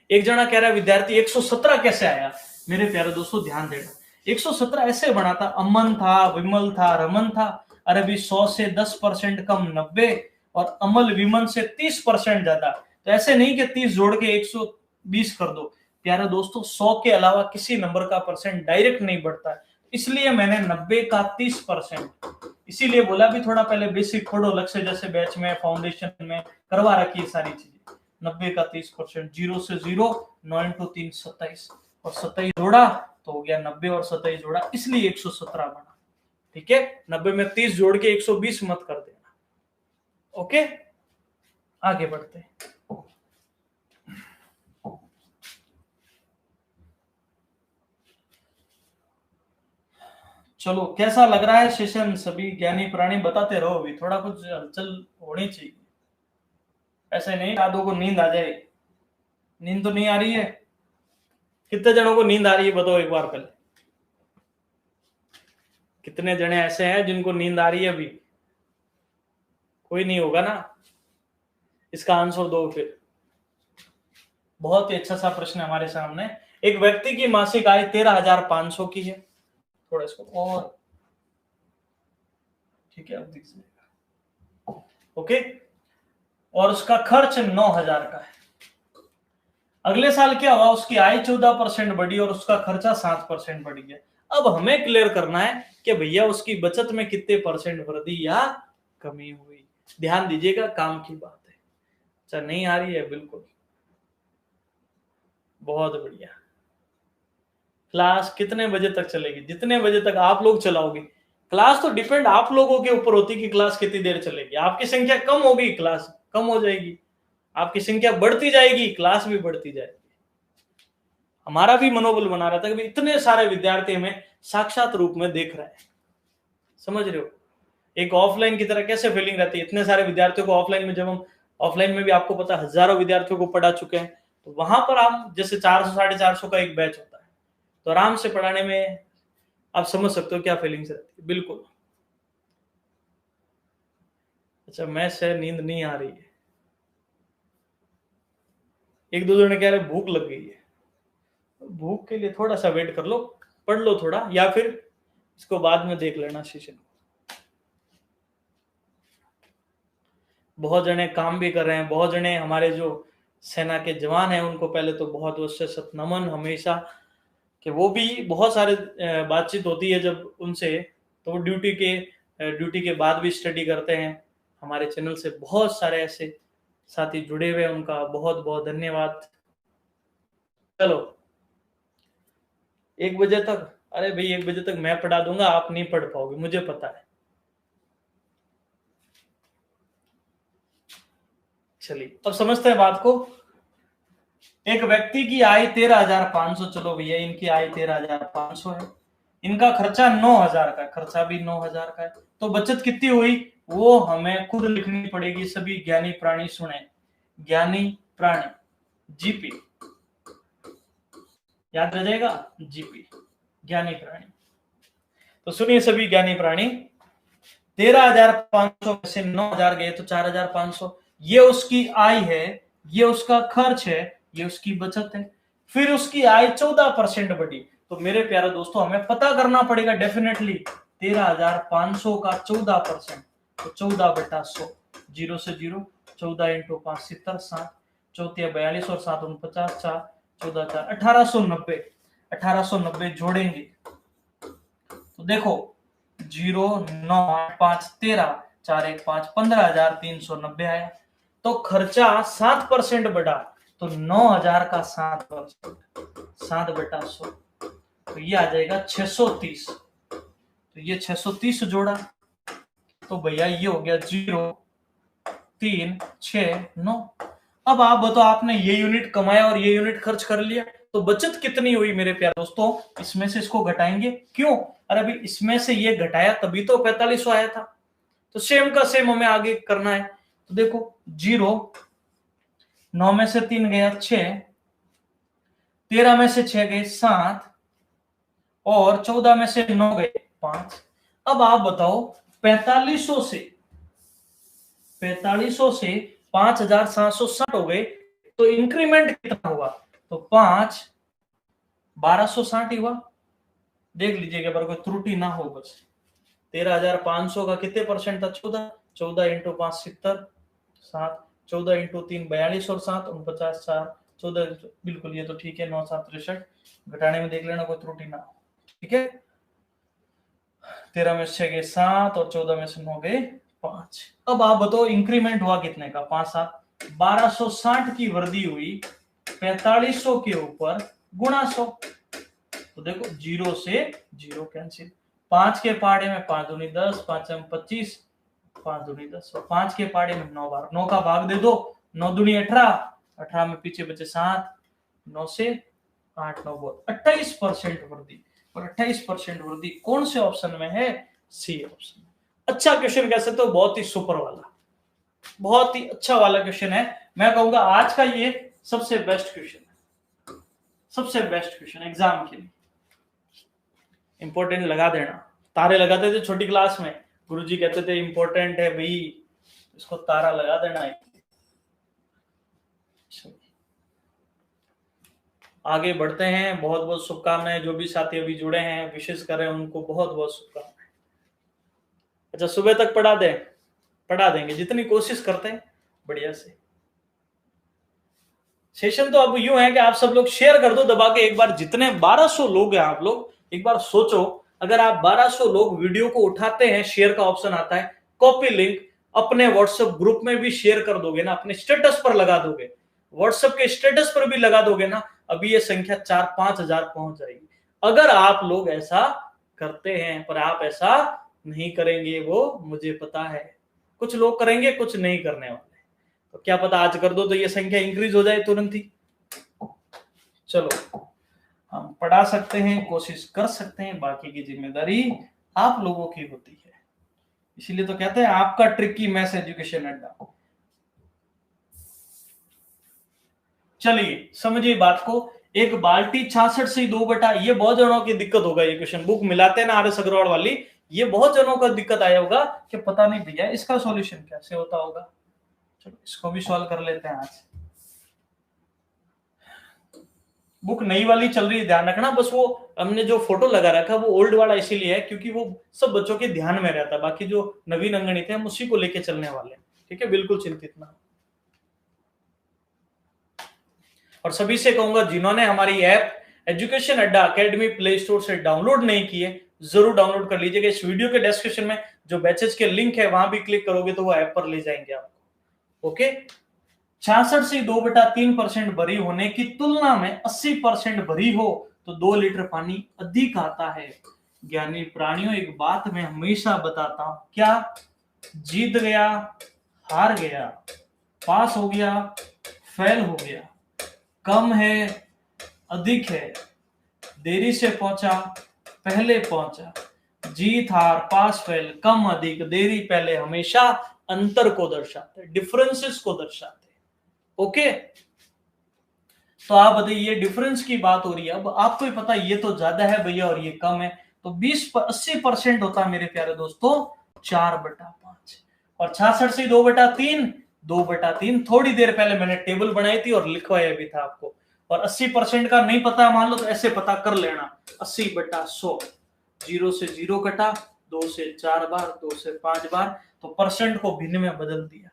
एक जना कह रहा है विद्यार्थी 117 कैसे आया? मेरे प्यारे दोस्तों ध्यान देना, 117 ऐसे बना था, अमन था, विमल था, रमन था। अरे भी 100 से 10% कम 90, और अमल विमल से 30% ज्यादा। तो ऐसे नहीं कि 30 जोड़ के 120 कर दो। प्यारे दोस्तों 100 के अलावा किसी नंबर का परसेंट डायरेक्ट नहीं बढ़ता है, इसलिए मैंने 90 का 30%, इसीलिए बोला भी थोड़ा पहले बेसिक पढ़ो, लक्ष्य जैसे बैच में, फाउंडेशन में करवा रखी सारी चीजें। 90 का 30%, 0 से 0 9 इंटू 3 27, और 27 जोड़ा तो हो गया 90, और 27 जोड़ा इसलिए 117 बना। ठीक है, 90 में 30 जोड़ के 120 मत कर देना। ओके, आगे बढ़ते हैं। चलो कैसा लग रहा है सेशन? सभी ज्ञानी प्राणी बताते रहो, अभी थोड़ा कुछ हलचल होनी चाहिए, ऐसे नहीं आधों को नींद आ जाए। नींद तो नहीं आ रही है? कितने जनों को नींद आ रही है बताओ एक बार पहले। कितने जने ऐसे हैं जिनको नींद आ रही है अभी? कोई नहीं होगा ना? इसका आंसर दो फिर। बहुत ही अच्छा सा प्रश्न है हमारे सामने। एक व्यक्ति की मासिक आय 13,500 की है। थोड़ा इसको और ठीक है, अब दिख जाएगा। ओके, और उसका खर्च 9,000 का है। अगले साल क्या हुआ? उसकी आय 14% बढ़ी और उसका खर्चा 7% बढ़ गया। अब हमें क्लियर करना है कि भैया उसकी बचत में कितने परसेंट वृद्धि या कमी हुई। ध्यान दीजिएगा, काम की बात है। अच्छा, नहीं आ रही है? बिल्कुल, बहुत बढ़िया। क्लास कितने बजे तक चलेगी? जितने बजे तक आप लोग चलाओगे। क्लास तो डिपेंड आप लोगों के ऊपर होती है कि क्लास कितनी देर चलेगी। आपकी संख्या कम होगी, क्लास कम हो जाएगी। आपकी संख्या बढ़ती जाएगी, क्लास भी बढ़ती जाएगी। हमारा भी मनोबल बना रहता है कि इतने सारे विद्यार्थी हमें साक्षात रूप में देख रहे हैं। समझ रहे हो? एक ऑफलाइन की तरह कैसे फीलिंग रहती है? इतने सारे विद्यार्थियों को ऑफलाइन में, जब हम ऑफलाइन में भी आपको पता हजारों विद्यार्थियों को पढ़ा चुके हैं, तो वहां पर हम जैसे 400 450 का एक बैच होता है, तो आराम से पढ़ाने में आप समझ सकते हो क्या फीलिंग्स रहती है। बिल्कुल। अच्छा, मैं से नींद नहीं आ रही है। एक दो जने कह रहे भूख लग गई है। भूख के लिए थोड़ा सा वेट कर लो, पढ़ लो थोड़ा, या फिर इसको बाद में देख लेना सेशन। बहुत जने काम भी कर रहे हैं, बहुत जने हमारे जो सेना के जवान हैं उनको पहले तो बहुत बहुत नमन हमेशा, कि वो भी बहुत सारे बातचीत होती है जब उनसे, तो वो ड्यूटी के बाद भी स्टडी करते हैं। हमारे चैनल से बहुत सारे ऐसे साथी जुड़े हुए हैं, उनका बहुत बहुत धन्यवाद। चलो 1 बजे तक, अरे भाई 1 बजे तक मैं पढ़ा दूंगा, आप नहीं पढ़ पाओगे, मुझे पता है। चलिए अब समझते हैं बात को। एक व्यक्ति की आय 13,500, चलो भैया इनकी आय 13,500 है, इनका खर्चा 9,000 का, खर्चा भी 9,000 का है, तो बचत कितनी हुई वो हमें खुद लिखनी पड़ेगी। सभी ज्ञानी प्राणी सुने, ज्ञानी प्राणी जीपी, याद रह जाएगा, जीपी ज्ञानी प्राणी। तो सुनिए सभी ज्ञानी प्राणी, 13,500 में से 9,000 गए तो 4,500, ये उसकी आय है, ये उसका खर्च है, ये उसकी बचत है। फिर उसकी आय 14% बढ़ी। तो मेरे प्यारे दोस्तों हमें पता करना पड़ेगा डेफिनेटली 13,500 का 14%, तो 14/100, 0 से 0, 14 इंटू 5 70, 7 चौथिया 42 और 7 49, 4 14 4 1890, 1890 जोड़ेंगे तो देखो 0 9 8 5 13 4 1 5 15,390 आया। तो खर्चा 7% बढ़ा, तो 9,000 का 7%, 7/100, तो ये आ जाएगा 630। तो ये 630 जोड़ा तो भैया ये हो गया 0 3 6 9। अब आप बताओ, आपने ये यूनिट कमाया और ये यूनिट खर्च कर लिया, तो बचत कितनी हुई मेरे प्यारे दोस्तों? इसमें से इसको घटाएंगे, क्यों? अरे भाई इसमें से ये घटाया तभी तो 4500 आया था। तो सेम का सेम हमें आगे करना है। तो देखो 0 9 में से 3 गया 6, 13 में से 6 गए 7 और 14 में से 9 गए 5। अब आप बताओ 4500 से 5,760 हो गए, तो इंक्रीमेंट कितना हुआ? तो 5 1,260 ही हुआ। देख लीजिएगा पर कोई त्रुटि ना हो बस। 13,500 का कितने परसेंट था? 14, 14 इंटू 5 70, 7 14 इंटू 3 42 और 7 49 4 14, बिल्कुल ये तो ठीक है। 9 7 63, घटाने में देख लेना कोई त्रुटि ना हो, ठीक है। 13 में से गए 7 और 14 में से 9 गए 5। अब आप बताओ इंक्रीमेंट हुआ कितने का? 5 7 1260 की वृद्धि हुई 4500 के ऊपर गुणा 100। तो देखो 0 से 0 कैंसिल, 5 के पाड़े में 5 दूनी 10, 5 में 25, 5 दूनी 10, और 5 के पाड़े में 9 बार 9 का भाग दे दो 9 दूनी 18, 18 में पीछे बचे 7, 9 से 8, 9 बहुत 28% वृद्धि। और 28% वृद्धि कौन से ऑप्शन में है? सी ऑप्शन में। अच्छा क्वेश्चन कह सकते हो, बहुत ही सुपर वाला, बहुत ही अच्छा वाला क्वेश्चन है। मैं कहूंगा आज का ये सबसे बेस्ट क्वेश्चन है, सबसे बेस्ट क्वेश्चन एग्जाम के लिए। इंपॉर्टेंट लगा देना, तारे लगाते थे छोटी क्लास में, गुरुजी कहते थे इंपॉर्टेंट है भाई, इसको तारा लगा देना है। आगे बढ़ते हैं, बहुत बहुत शुभकामनाएं। जो भी साथी अभी जुड़े हैं विशेष करें उनको बहुत बहुत शुभकामनाएं। अच्छा, सुबह तक पढ़ा देंगे जितनी कोशिश करते हैं बढ़िया से। सेशन तो अब यूं है कि आप सब लोग शेयर कर दो दबा के एक बार, जितने 1200 लोग हैं आप लोग एक बार सोचो, अगर आप 1200 लोग वीडियो को उठाते हैं, शेयर का ऑप्शन आता है, कॉपी लिंक अपने व्हाट्सएप ग्रुप में भी शेयर कर दोगे ना, अपने स्टेटस पर लगा दोगे, व्हाट्सएप के स्टेटस पर भी लगा दोगे ना, अभी ये संख्या 4-5 हजार पहुंच जाएगी। अगर आप लोग ऐसा करते हैं, पर आप ऐसा नहीं करेंगे वो मुझे पता है। कुछ लोग करेंगे, कुछ नहीं करने वाले। तो क्या पता आज कर दो तो ये संख्या इंक्रीज हो जाए तुरंत ही। चलो, हम पढ़ा सकते हैं, कोशिश कर सकते हैं, बाकी की जिम्मेदारी आप लोगों की होती है। इसीलिए तो कहते हैं आपका ट्रिकी मैथ्स एजुकेशन अड्डा। चलिए समझिए बात को। एक बाल्टी 66 से 2 बटा, ये बहुत जनों की दिक्कत होगा, ये क्वेश्चन बुक मिलाते हैं ना आर एस अग्रवाल वाली, ये बहुत जनों का दिक्कत आया होगा कि पता नहीं भैया इसका सॉल्यूशन कैसे होता होगा। चलो इसको भी सॉल्व कर लेते हैं आज। बुक नई वाली चल रही है, ध्यान रखना, बस वो हमने जो फोटो लगा रखा वो ओल्ड वाला इसीलिए है क्योंकि वो सब बच्चों के ध्यान में रहता है, बाकी जो नवीन अंगणित है हम उसी को लेके चलने वाले हैं। ठीक है, बिल्कुल चिंतित ना। और सभी से कहूंगा जिन्होंने हमारी ऐप एजुकेशन अड्डा अकेडमी प्ले स्टोर से डाउनलोड नहीं की है, जरूर डाउनलोड कर लीजिएगा। इस वीडियो के डिस्क्रिप्शन में जो बैचेस के लिंक है वहां भी क्लिक करोगे तो वो ऐप पर ले जाएंगे आपको। ओके, 66 से 2/3% भरी होने की तुलना में 80% भरी हो तो 2 लीटर पानी अधिक आता है। ज्ञानी प्राणियों, एक बात मैं हमेशा बताता हूं, क्या जीत गया, हार गया, पास हो गया, फेल हो गया, कम है, अधिक है, देरी से पहुंचा, पहले पहुंचा, जीत हार, पास फेल, कम अधिक, देरी पहले, हमेशा अंतर को दर्शाते हैं, डिफरेंसेस को दर्शाते हैं। ओके, तो आप बताइए डिफरेंस की बात हो रही है, अब आपको ही पता ये तो ज्यादा है भैया और ये कम है, तो 80% होता है मेरे प्यारे दोस्तों 4/5। और 66 से 2/3, 2/3 थोड़ी देर पहले मैंने टेबल बनाई थी और लिखवाया भी था आपको। और 80% का नहीं पता मान लो तो ऐसे पता कर लेना, 80/100, 0 से 0 कटा, 2 से 4 बार, 2 से 5 बार, तो परसेंट को भिन्न में बदल दिया।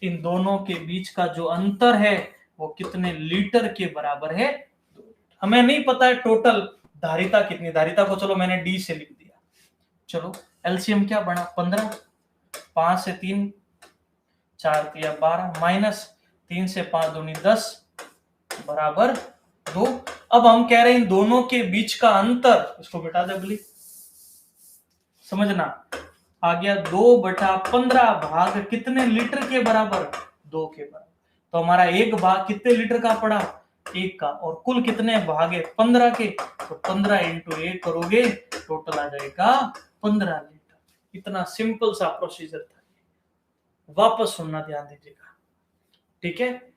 इन दोनों के बीच का जो अंतर है वो कितने लीटर के बराबर है? 2 लीटर। हमें नहीं पता है टोटल धारिता कितनी, धारिता को चलो मैंने डी से लिख दिया। चलो एलसीएम क्या बना? 15, 5 से 3, 4 तिया 12, माइनस 3 से 5 दूनी 10 बराबर 2। अब हम कह रहे हैं इन दोनों के बीच का अंतर, इसको बेटा दे बोली, समझना, आ गया 2/15 भाग कितने लीटर के बराबर? 2 के बराबर। तो हमारा एक भाग कितने लीटर का पड़ा? 1 का। और कुल कितने भाग है? 15 के, तो 15 × 1 करोगे टोटल आ जाएगा 15 लीटर। इतना सिंपल सा प्रोसीजर था। वापस सुनना, ध्यान दीजिएगा, ठीक है।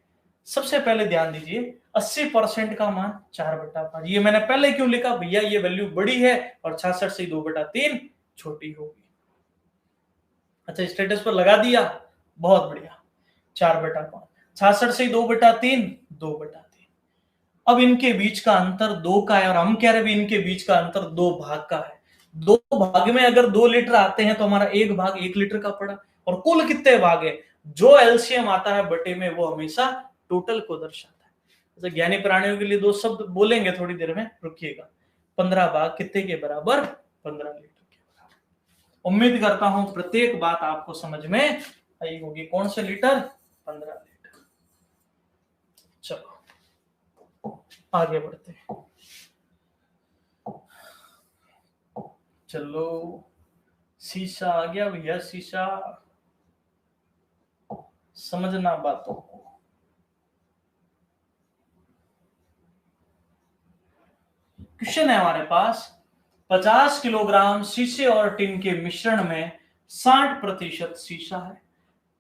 सबसे पहले ध्यान दीजिए 80% का मान 4/5, ये मैंने पहले क्यों लिखा भैया, ये वैल्यू बड़ी है और 66 से 2/3 छोटी होगी। अच्छा, स्टेटस पर लगा दिया, बहुत बढ़िया। 4/5, 66 से 2/3, 2/3। अब इनके बीच का अंतर 2 का है और हम कह रहे हैं इनके बीच का अंतर 2 भाग का है। 2 भाग में अगर 2 लीटर आते हैं तो हमारा एक भाग 1 लीटर का पड़ा। और कुल कितने भाग है? जो एलसीएम आता है बटे में वो हमेशा टोटल को दर्शाता है। अच्छा, ज्ञानी प्राणियों के लिए 2 शब्द बोलेंगे थोड़ी देर में, रुकिएगा। 15 भाग कितने के बराबर? 15 लीटर के बराबर। उम्मीद करता हूं प्रत्येक बात आपको समझ में आई होगी। कौन से लीटर? 15 लीटर। चलो आगे बढ़ते हैं। चलो, शीशा आ गया भैया, शीशा, समझना बातों को। क्वेश्चन है हमारे पास 50 किलोग्राम शीशे और टिन के मिश्रण में 60% शीशा है।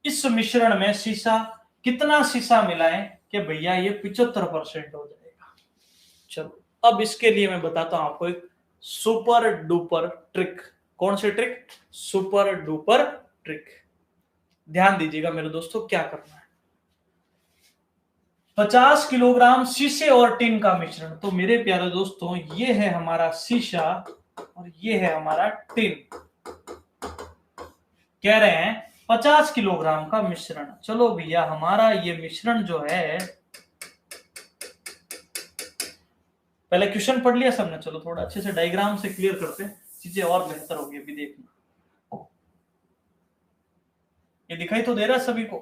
इस मिश्रण में शीशा कितना शीशा मिलाएं कि भैया ये 75% हो जाएगा। चलो अब इसके लिए मैं बताता हूं आपको एक सुपर डुपर ट्रिक। कौन सी ट्रिक? Super duper trick. ध्यान दीजिएगा मेरे दोस्तों, क्या करना है। 50 किलोग्राम शीशे और टिन का मिश्रण। तो मेरे प्यारे दोस्तों, ये है हमारा शीशा और ये है हमारा टिन। कह रहे हैं 50 किलोग्राम का मिश्रण। चलो भैया, हमारा ये मिश्रण जो है, पहले क्वेश्चन पढ़ लिया सबने। चलो थोड़ा अच्छे से डायग्राम से क्लियर करते हैं, चीजें और बेहतर होगी। अभी देखना, ये दिखाई तो दे रहा है सभी को?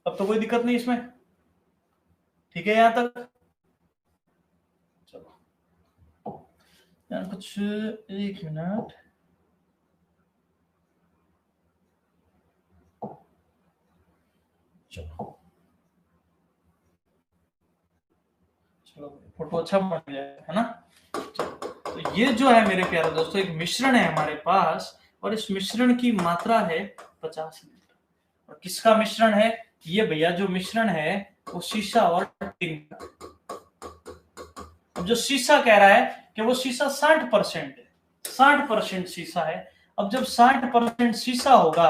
अब तो कोई दिक्कत नहीं इसमें, ठीक है यहां तक? चलो यार कुछ, एक मिनट। चलो चलो, फोटो अच्छा बन गया है ना? तो ये जो है मेरे प्यारे दोस्तों, एक मिश्रण है हमारे पास और इस मिश्रण की मात्रा है 50 लीटर। और किसका मिश्रण है ये भैया? जो मिश्रण है वो शीशा और टिन का। अब जो शीशा कह रहा है कि वो शीशा 60% है, 60% शीशा है। अब जब 60% शीशा होगा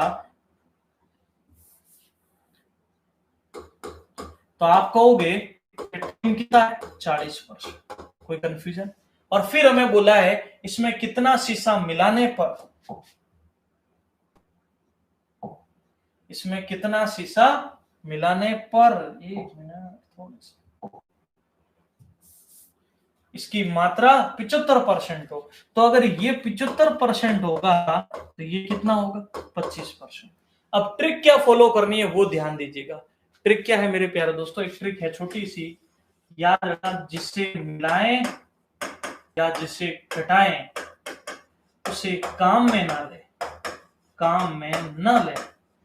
तो आप कहोगे टिन कितना है? 40%। कोई कंफ्यूजन? और फिर हमें बोला है इसमें कितना शीशा मिलाने पर, इसमें कितना शीशा मिलाने पर, एक मिनट, थोड़ा सा, इसकी मात्रा 75% हो। तो अगर ये 75% होगा तो ये कितना होगा? 25%। अब ट्रिक क्या फॉलो करनी है वो ध्यान दीजिएगा। ट्रिक क्या है मेरे प्यारे दोस्तों? एक ट्रिक है छोटी सी, याद रखना, जिससे मिलाएं या जिसे घटाएं उसे काम में ना ले, काम में न ले।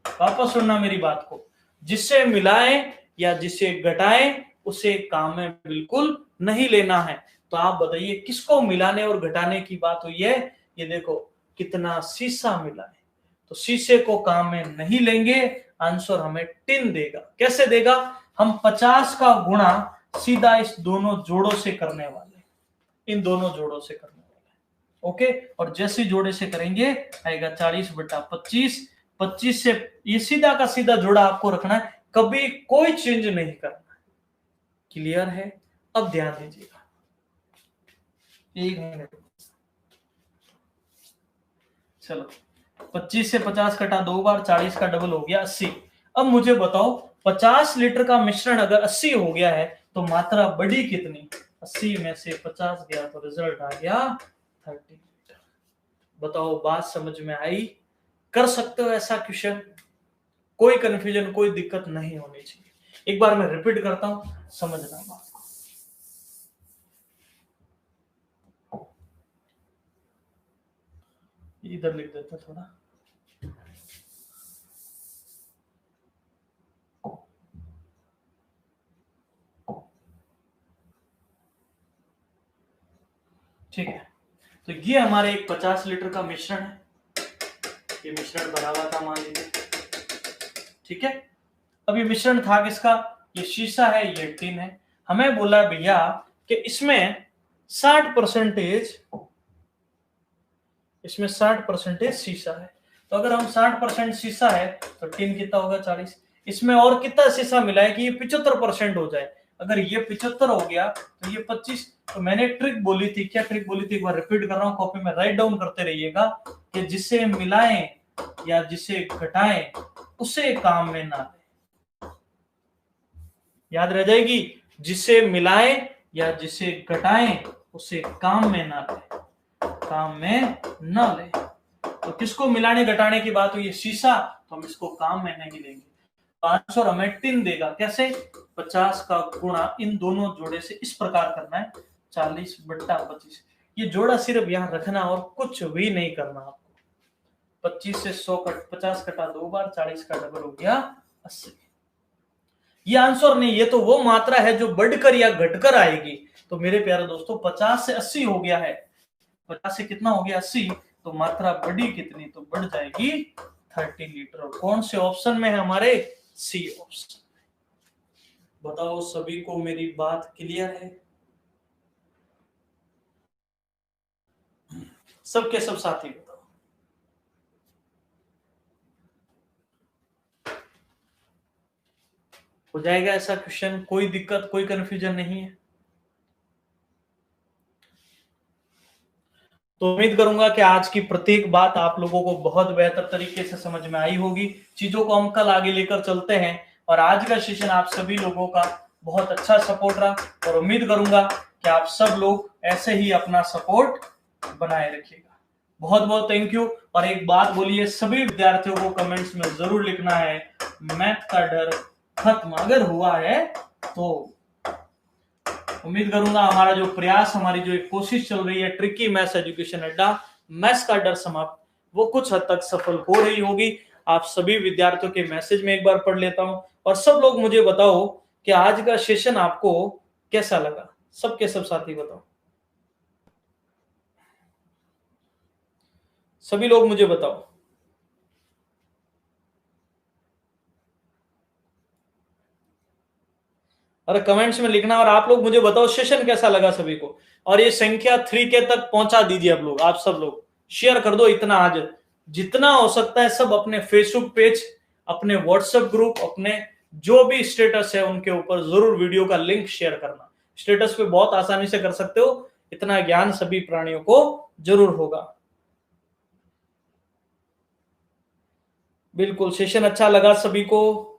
वापस सुनना मेरी बात को, जिससे मिलाएं या जिसे घटाएं उसे काम में बिल्कुल नहीं लेना है। तो आप बताइए किसको मिलाने और घटाने की बात हुई है? ये देखो, कितना शीशा मिला है, तो शीशे को काम में नहीं लेंगे। आंसर हमें टिन देगा। कैसे देगा? हम 50 का गुणा सीधा इस दोनों जोड़ों से करने वाले, इन दोनों जोड़ों से करने वाले। ओके, और जैसे जोड़े से करेंगे आएगा 40/25। 25 से ये सीधा का सीधा जोड़ा आपको रखना है, कभी कोई चेंज नहीं करना है। क्लियर है? अब ध्यान दीजिएगा, एक मिनट। चलो 25 से 50 कटा 2 बार, 40 का डबल हो गया 80। अब मुझे बताओ 50 लीटर का मिश्रण अगर 80 हो गया है तो मात्रा बढ़ी कितनी? 80 में से 50 गया तो रिजल्ट आ गया 30 लीटर। बताओ, बात समझ में आई? कर सकते हो ऐसा क्वेश्चन, कोई कंफ्यूजन, कोई दिक्कत नहीं होनी चाहिए। एक बार मैं रिपीट करता हूं, समझना बात को। इधर लिख देता थोड़ा। ठीक है, तो ये हमारे एक 50 लीटर का मिश्रण है। ये मिश्रण भरा हुआ था मान लीजिए, ठीक है। अब ये मिश्रण था किसका? ये शीशा है, ये टिन है। हमें बोला भैया कि इसमें 60% इसमें 60% शीशा है। तो अगर हम 60% शीशा है तो टिन कितना होगा? 40। इसमें और कितना शीशा मिला है कि ये 75% हो जाए? अगर ये 75 हो गया तो ये 25। तो मैंने ट्रिक बोली थी, क्या ट्रिक बोली थी? एक बार रिपीट कर रहा हूं, कॉपी में राइट डाउन करते रहिएगा कि जिसे मिलाएं या जिसे घटाएं उसे काम में ना लें। याद रह जाएगी, जिसे मिलाएं या जिसे घटाएं उसे काम में ना लें, काम में न ले। तो किसको मिलाने घटाने की बात हुई? शीशा, तो हम इसको काम में नहीं लेंगे। तो आंसर हमें टिन देगा। कैसे? 50 का गुणा इन दोनों जोड़े से इस प्रकार करना है, 40/25। ये जोड़ा सिर्फ यहां रखना और कुछ भी नहीं करना आपको। 25 से 50 कटा 2 बार, 40 का डबल हो गया 80। ये आंसर नहीं, ये तो वो मात्रा है जो बढ़कर या घटकर आएगी। तो मेरे प्यारे दोस्तों 50 से 80 हो गया है, 50 से कितना हो गया 80, तो मात्रा बढ़ी कितनी, तो बढ़ जाएगी 30 लीटर। कौन से ऑप्शन में है हमारे, सी ऑप्शन। बताओ सभी को मेरी बात क्लियर है, सबके सब साथी बताओ। हो जाएगा ऐसा क्वेश्चन, कोई दिक्कत कोई कंफ्यूजन नहीं है। तो उम्मीद करूंगा कि आज की प्रत्येक बात आप लोगों को बहुत बेहतर तरीके से समझ में आई होगी। चीजों को हम कल आगे लेकर चलते हैं, और आज का सेशन आप सभी लोगों का बहुत अच्छा सपोर्ट रहा, और उम्मीद करूंगा कि आप सब लोग ऐसे ही अपना सपोर्ट बनाए रखिएगा। बहुत बहुत थैंक यू। और एक बात बोलिए, सभी विद्यार्थियों को कमेंट्स में जरूर लिखना है, मैथ का डर खत्म अगर हुआ है तो। उम्मीद करूंगा हमारा जो प्रयास, हमारी जो एक कोशिश चल रही है ट्रिकी मैथ्स एजुकेशन अड्डा, मैथ्स का डर समाप्त, वो कुछ हद तक सफल हो रही होगी। आप सभी विद्यार्थियों के मैसेज में एक बार पढ़ लेता हूं, और सब लोग मुझे बताओ कि आज का सेशन आपको कैसा लगा, सबके सब साथी बताओ, सभी लोग मुझे बताओ। और कमेंट्स में लिखना, और आप लोग मुझे बताओ सेशन कैसा लगा सभी को। और ये संख्या 3K तक पहुंचा दीजिए आप लोग, आप सब लोग शेयर कर दो इतना, आज जितना हो सकता है सब अपने फेसबुक पेज, अपने व्हाट्सएप ग्रुप, अपने जो भी स्टेटस है उनके ऊपर जरूर वीडियो का लिंक शेयर करना। स्टेटस पे बहुत आसानी से कर सकते हो, इतना ज्ञान सभी प्राणियों को जरूर होगा। बिल्कुल, सेशन अच्छा लगा सभी को।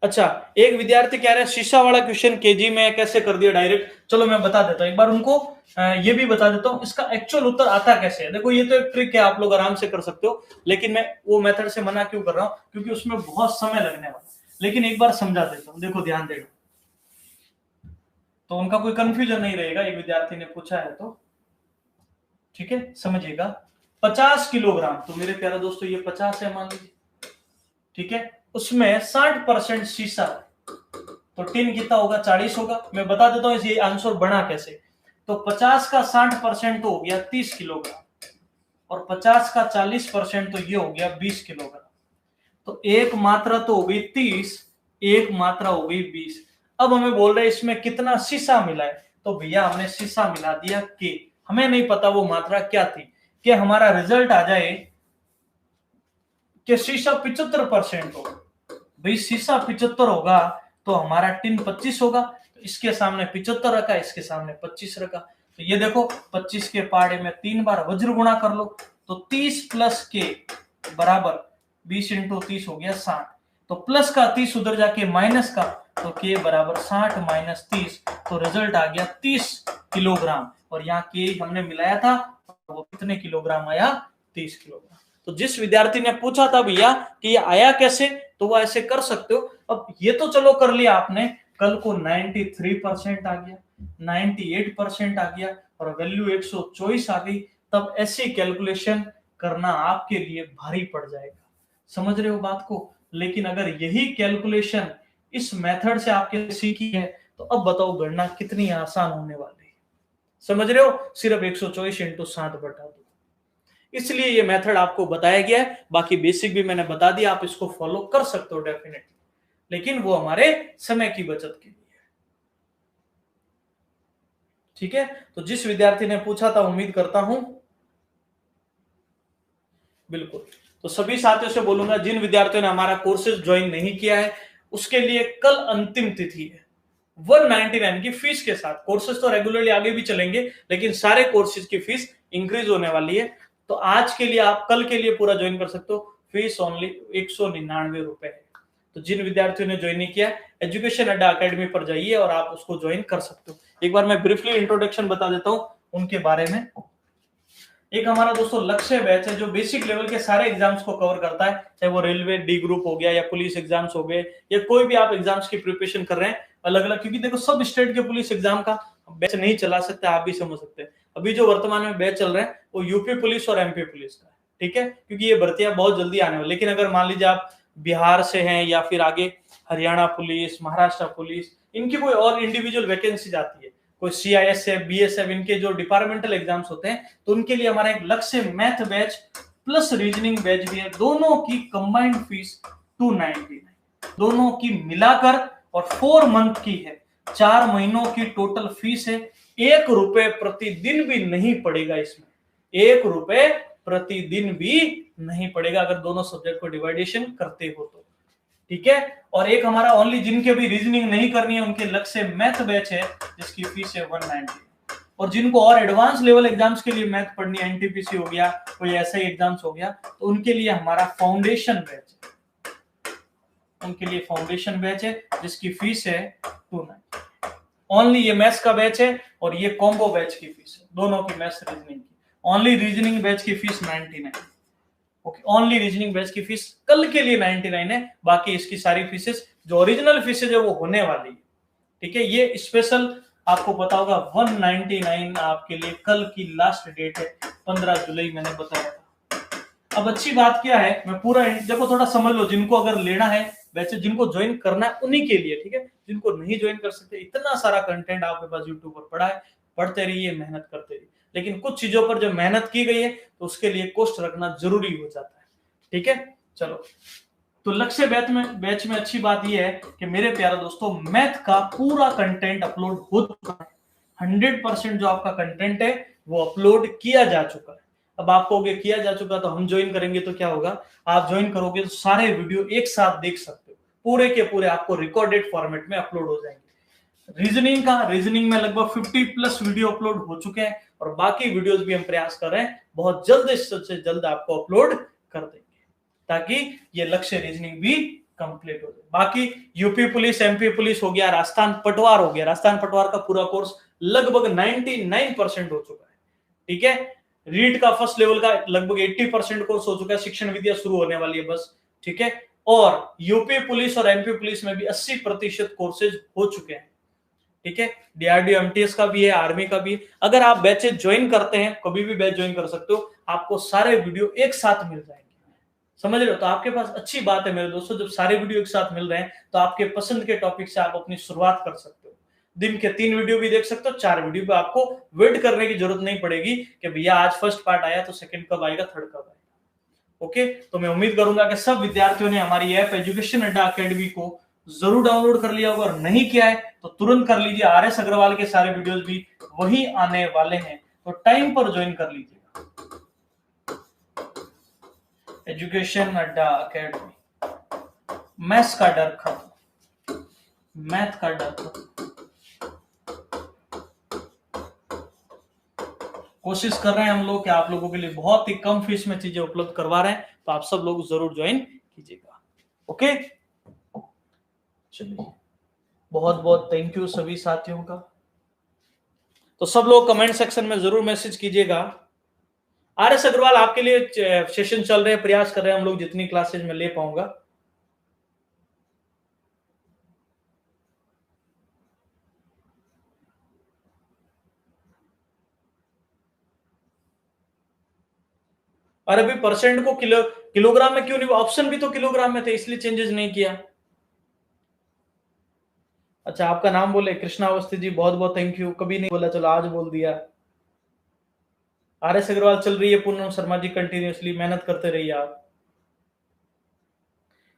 अच्छा, एक विद्यार्थी कह रहे हैं शीशा वाला क्वेश्चन केजी में कैसे कर दिया डायरेक्ट। चलो मैं बता देता हूं एक बार उनको, ये भी बता देता हूं इसका एक्चुअल उत्तर आता कैसे है। देखो ये तो एक ट्रिक है, आप लोग आराम से कर सकते हो, लेकिन मैं वो मेथड से मना क्यों कर रहा हूं, क्योंकि उसमें बहुत समय लगने वाला। लेकिन एक बार समझा देता हूं, देखो ध्यान देना, तो उनका कोई कंफ्यूजन नहीं रहेगा। एक विद्यार्थी ने पूछा है तो ठीक है, समझिएगा। 50 किलोग्राम, तो मेरे प्यारे दोस्तों ये 50 है मान लीजिए, ठीक है, उसमें 60% शीशा, तो टिन कितना होगा, 40 होगा। मैं बता देता हूं ये आंसर बना कैसे। तो 50 का 60% तो हो गया 30 किलोग्राम, और 50 का 40% तो ये हो गया 20 किलोग्राम। तो एक मात्रा तो हो गई 30, एक मात्रा हो गई 20। अब हमें बोल रहे हैं इसमें कितना शीशा मिला है, तो भैया हमने शीशा मिला दिया के, हमें नहीं पता वो मात्रा क्या थी, कि हमारा रिजल्ट आ जाए कि शीशा 75% होगा। भाई शीशा 75 होगा तो हमारा टिन 25 होगा, तो इसके सामने 75 रखा, इसके सामने 25 रखा। तो ये देखो 25 के पाड़े में 3 बार वज्र गुणा कर लो, तो 30 प्लस के बराबर 20 इंटू 30 हो गया 60। तो प्लस का 30 उधर जाके माइनस का, तो के बराबर 60 माइनस 30, तो रिजल्ट आ गया 30 किलोग्राम। और यहाँ के हमने मिलाया था, वो कितने किलोग्राम आया, 30 किलोग्राम। तो जिस विद्यार्थी ने पूछा था भैया कि ये आया कैसे, तो वो ऐसे कर सकते हो। अब ये तो चलो कर लिया आपने, कल को 93% आ गया, 98% आ गया, और वैल्यू 124 आ गई, तब ऐसी कैलकुलेशन करना आपके लिए भारी पड़ जाएगा। समझ रहे हो बात को। लेकिन अगर यही कैलकुलेशन इस मेथड से आपके सीखी है, तो अब बताओ गणना कितनी आसान होने वाली है। समझ रहे हो, सिर्फ 124 इंटू 7 बटा 2। इसलिए ये मेथड आपको बताया गया है, बाकी बेसिक भी मैंने बता दिया, आप इसको फॉलो कर सकते हो डेफिनेटली, लेकिन वो हमारे समय की बचत के लिए। ठीक है, तो जिस विद्यार्थी ने पूछा था, उम्मीद करता हूं बिल्कुल। तो सभी साथियों से बोलूंगा, जिन विद्यार्थियों ने हमारा कोर्सेज ज्वाइन नहीं किया है, उसके लिए कल अंतिम तिथि है 199 की फीस के साथ। कोर्सेज तो रेगुलरली आगे भी चलेंगे, लेकिन सारे कोर्सेज की फीस इंक्रीज होने वाली है। तो आज के लिए आप कल के लिए पूरा ज्वाइन कर सकते हो, फीस ओनली 199 रुपए है। तो जिन विद्यार्थियों ने ज्वाइन नहीं किया, एजुकेशन अड्डा अकेडमी पर जाइए और आप उसको ज्वाइन कर सकते हो। एक बार मैं ब्रीफली इंट्रोडक्शन बता देता हूं उनके बारे में। एक हमारा दोस्तों लक्ष्य बैच है, जो बेसिक लेवल के सारे एग्जाम्स को कवर करता है, चाहे वो रेलवे डी ग्रुप हो गया, या पुलिस एग्जाम्स हो गए, या कोई भी आप एग्जाम्स की प्रिपरेशन कर रहे हैं अलग अलग, क्योंकि देखो सब स्टेट के पुलिस एग्जाम का बैच नहीं चला सकते, आप भी समझ सकते हैं। अभी जो वर्तमान में बैच चल रहे हैं वो यूपी पुलिस और एमपी पुलिस का है, ठीक है, क्योंकि ये भर्तियां बहुत जल्दी आने वाली। लेकिन अगर मान लीजिए आप बिहार से हैं या फिर आगे हरियाणा पुलिस, महाराष्ट्र पुलिस, इनकी कोई और इंडिविजुअल वैकेंसी आती है, कोई CISF, BSF, इनके जो डिपार्टमेंटल एग्जाम्स होते हैं, तो उनके लिए हमारा एक लक्ष्य math batch plus reasoning batch भी है। दोनों की कंबाइंड फीस 299, दोनों की मिलाकर, और 4 मंथ की है, 4 महीनों की टोटल फीस है। 1 रुपए प्रतिदिन भी नहीं पड़ेगा इसमें, 1 रुपए प्रतिदिन भी नहीं पड़ेगा अगर दोनों सब्जेक्ट को डिवाइडेशन करते हो तो, ठीक है। और एक हमारा ओनली जिनके भी रीजनिंग नहीं करनी है उनके लक्ष्य मैथ बैच है, जिसकी फीस है 190। और जिनको और एडवांस लेवल एग्जाम्स के लिए मैथ पढ़नी है, NTPC हो गया, कोई ऐसा ही एग्जाम्स हो गया, तो उनके लिए हमारा फाउंडेशन बैच है, उनके लिए फाउंडेशन बैच है जिसकी फीस है 290। ओनली ये मैथ्स का बैच है और ये कॉम्बो बैच की फीस है, दोनों की मैथ्स रीजनिंग की। ओनली रीजनिंग बैच की fees 99, okay. Only reasoning batch की फीस कल के लिए 99 है, बाकी इसकी सारी फीसेस जो ओरिजिनल फीसेज है वो होने वाली है, ठीक है। ये स्पेशल आपको पता होगा 199 आपके लिए कल की लास्ट डेट है, 15 जुलाई मैंने बताया था। अब अच्छी बात क्या है, मैं पूरा देखो थोड़ा समझ लो, जिनको अगर लेना है वैसे जिनको ज्वाइन करना है उन्हीं के लिए, ठीक है। जिनको नहीं ज्वाइन कर सकते, इतना सारा कंटेंट आपके पास यूट्यूब पर पड़ा है, पढ़ते रहिए, मेहनत करते रहिए। लेकिन कुछ चीजों पर जब मेहनत की गई है तो उसके लिए कॉस्ट रखना जरूरी हो जाता है, ठीक है। चलो, तो लक्ष्य बैच में अच्छी बात यह है कि मेरे प्यारे दोस्तों मैथ का पूरा कंटेंट अपलोड हो चुका है। 100% जो आपका कंटेंट है वो अपलोड किया जा चुका है। अब आप कहोगे किया जा चुका तो हम ज्वाइन करेंगे तो क्या होगा, आप ज्वाइन करोगे तो सारे वीडियो एक साथ देख सकते हो, पूरे के पूरे आपको रिकॉर्डेड फॉर्मेट में अपलोड हो जाएंगे। रीजनिंग में लगभग 50+ वीडियो अपलोड हो चुके हैं और बाकी वीडियोस भी हम प्रयास कर रहे हैं बहुत जल्द से जल्द आपको अपलोड कर देंगे, ताकि ये लक्ष्य रीजनिंग भी कंप्लीट हो जाए। बाकी यूपी पुलिस, एमपी पुलिस हो गया, राजस्थान पटवार हो गया, राजस्थान पटवार का पूरा कोर्स लगभग 99% हो चुका है, ठीक है। रीट का फर्स्ट लेवल का लगभग 80% कोर्स हो चुका है, शिक्षण विद्या शुरू होने वाली है बस, ठीक है। और यूपी पुलिस और एमपी पुलिस में भी 80% कोर्सेज हो चुके हैं, ठीक है। DRDO MTS का भी है, आर्मी का भी। अगर आप बैचेज ज्वाइन करते हैं, कभी भी बैच ज्वाइन कर सकते हो, आपको सारे वीडियो एक साथ मिल जाएंगे, समझ रहे हो। तो आपके पास अच्छी बात है मेरे दोस्तों, जब सारे वीडियो एक साथ मिल रहे हैं तो आपके पसंद के टॉपिक से आप अपनी शुरुआत कर सकते हो। दिन के 3 वीडियो भी देख सकते हो, 4 वीडियो पे आपको वेट करने की जरूरत नहीं पड़ेगी कि भैया आज फर्स्ट पार्ट आया तो सेकंड कब आएगा, थर्ड कब आएगा, ओके। तो मैं उम्मीद करूंगा कि सब विद्यार्थियों ने हमारी ऐप एजुकेशन अड्डा अकेडमी को जरूर डाउनलोड कर लिया होगा, और नहीं किया है तो तुरंत कर लीजिए। RS अग्रवाल के सारे वीडियोस भी वही आने वाले हैं, तो टाइम पर ज्वाइन कर लीजिएगा एजुकेशन अड्डा अकेडमी। मैथ्स का डर खत्म, मैथ का डर खत्म। कोशिश कर रहे हैं हम लोग कि आप लोगों के लिए बहुत ही कम फीस में चीजें उपलब्ध करवा रहे हैं, तो आप सब लोग जरूर ज्वाइन कीजिएगा, ओके। चलिए, बहुत बहुत थैंक यू सभी साथियों का। तो सब लोग कमेंट सेक्शन में जरूर मैसेज कीजिएगा। RS अग्रवाल आपके लिए सेशन चल रहे हैं, प्रयास कर रहे हैं हम लोग जितनी क्लासेज में ले पाऊंगा। और अभी परसेंट को किलोग्राम में क्यों नहीं, ऑप्शन भी तो किलोग्राम में थे, इसलिए चेंजेस नहीं किया। अच्छा, आपका नाम बोले कृष्णा अवस्थी जी, बहुत बहुत थैंक यू। कभी नहीं बोला, चलो आज बोल दिया। RS अग्रवाल चल रही है, पूनम शर्मा जी कंटिन्यूसली मेहनत करते रहिए आप।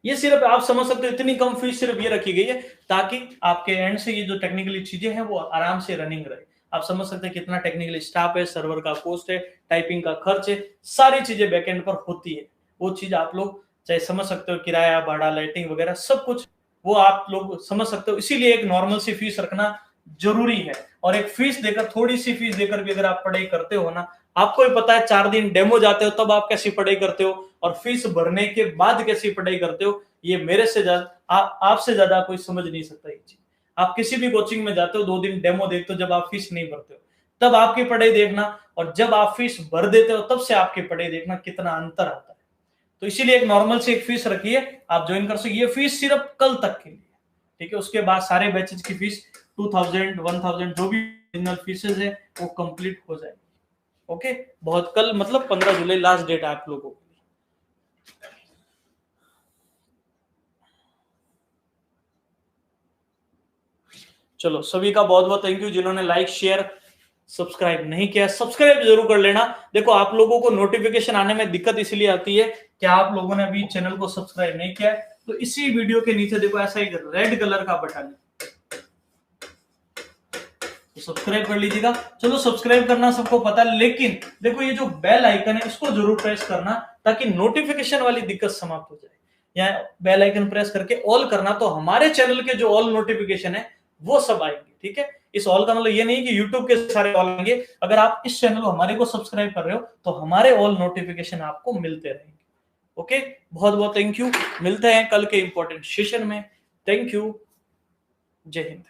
ये सिर्फ आप समझ सकते हो, इतनी कम फीस सिर्फ ये रखी गई है ताकि आपके एंड से ये जो टेक्निकली चीजें हैं वो आराम से रनिंग रहे। आप समझ सकते हैं कितना टेक्निकली स्टाफ है, सर्वर का कॉस्ट है, टाइपिंग का खर्च है, सारी चीजें बैकएंड पर होती है। वो चीज आप लोग चाहे समझ सकते हो, किराया भाड़ा, लाइटिंग वगैरह सब कुछ वो आप लोग समझ सकते हो। इसीलिए एक नॉर्मल सी फीस रखना जरूरी है। और एक फीस देकर, थोड़ी सी फीस देकर भी अगर आप पढ़ाई करते हो ना, आपको भी पता है 4 दिन डेमो जाते हो तब आप कैसी पढ़ाई करते हो, और फीस भरने के बाद कैसी पढ़ाई करते हो, ये मेरे से ज्यादा आपसे ज्यादा कोई समझ नहीं सकता ये चीज। आप किसी भी कोचिंग में जाते हो, 2 दिन डेमो देखते हो, जब आप फीस नहीं भरते हो तब आपकी पढ़ाई देखना, और जब आप फीस भर देते हो तब से आपकी पढ़ाई देखना, कितना अंतर आता है। तो इसीलिए एक नॉर्मल से एक फीस रखिए, आप ज्वाइन कर सकते। ये फीस सिर्फ कल तक के लिए, ठीक है। उसके बाद सारे बैचेज की फीस 2000, 1000 जो भी ओरिजिनल फीसेस है वो कंप्लीट हो जाएगी। ओके, बहुत कल मतलब 15 जुलाई लास्ट डेट है आप लोगों को। चलो सभी का बहुत बहुत थैंक यू, जिन्होंने लाइक शेयर सब्सक्राइब नहीं किया सब्सक्राइब जरूर कर लेना। देखो आप लोगों को नोटिफिकेशन आने में दिक्कत इसलिए आती है कि आप लोगों ने अभी चैनल को सब्सक्राइब नहीं किया है, तो इसी वीडियो के नीचे देखो ऐसा एक रेड कलर का बटन है, तो सब्सक्राइब कर लीजिएगा। चलो सब्सक्राइब करना सबको पता है, लेकिन देखो ये जो बेल आइकन है इसको जरूर प्रेस करना ताकि नोटिफिकेशन वाली दिक्कत समाप्त हो जाए। यहाँ बेल आइकन प्रेस करके ऑल करना, तो हमारे चैनल के जो ऑल नोटिफिकेशन है वो सब आएंगे। ठीक है, इस ऑल का मतलब ये नहीं कि यूट्यूब के सारे ऑल आएंगे, अगर आप इस चैनल को हमारे को सब्सक्राइब कर रहे हो तो हमारे ऑल नोटिफिकेशन आपको मिलते रहेंगे। ओके, बहुत बहुत थैंक यू, मिलते हैं कल के इंपॉर्टेंट सेशन में। थैंक यू, जय हिंद।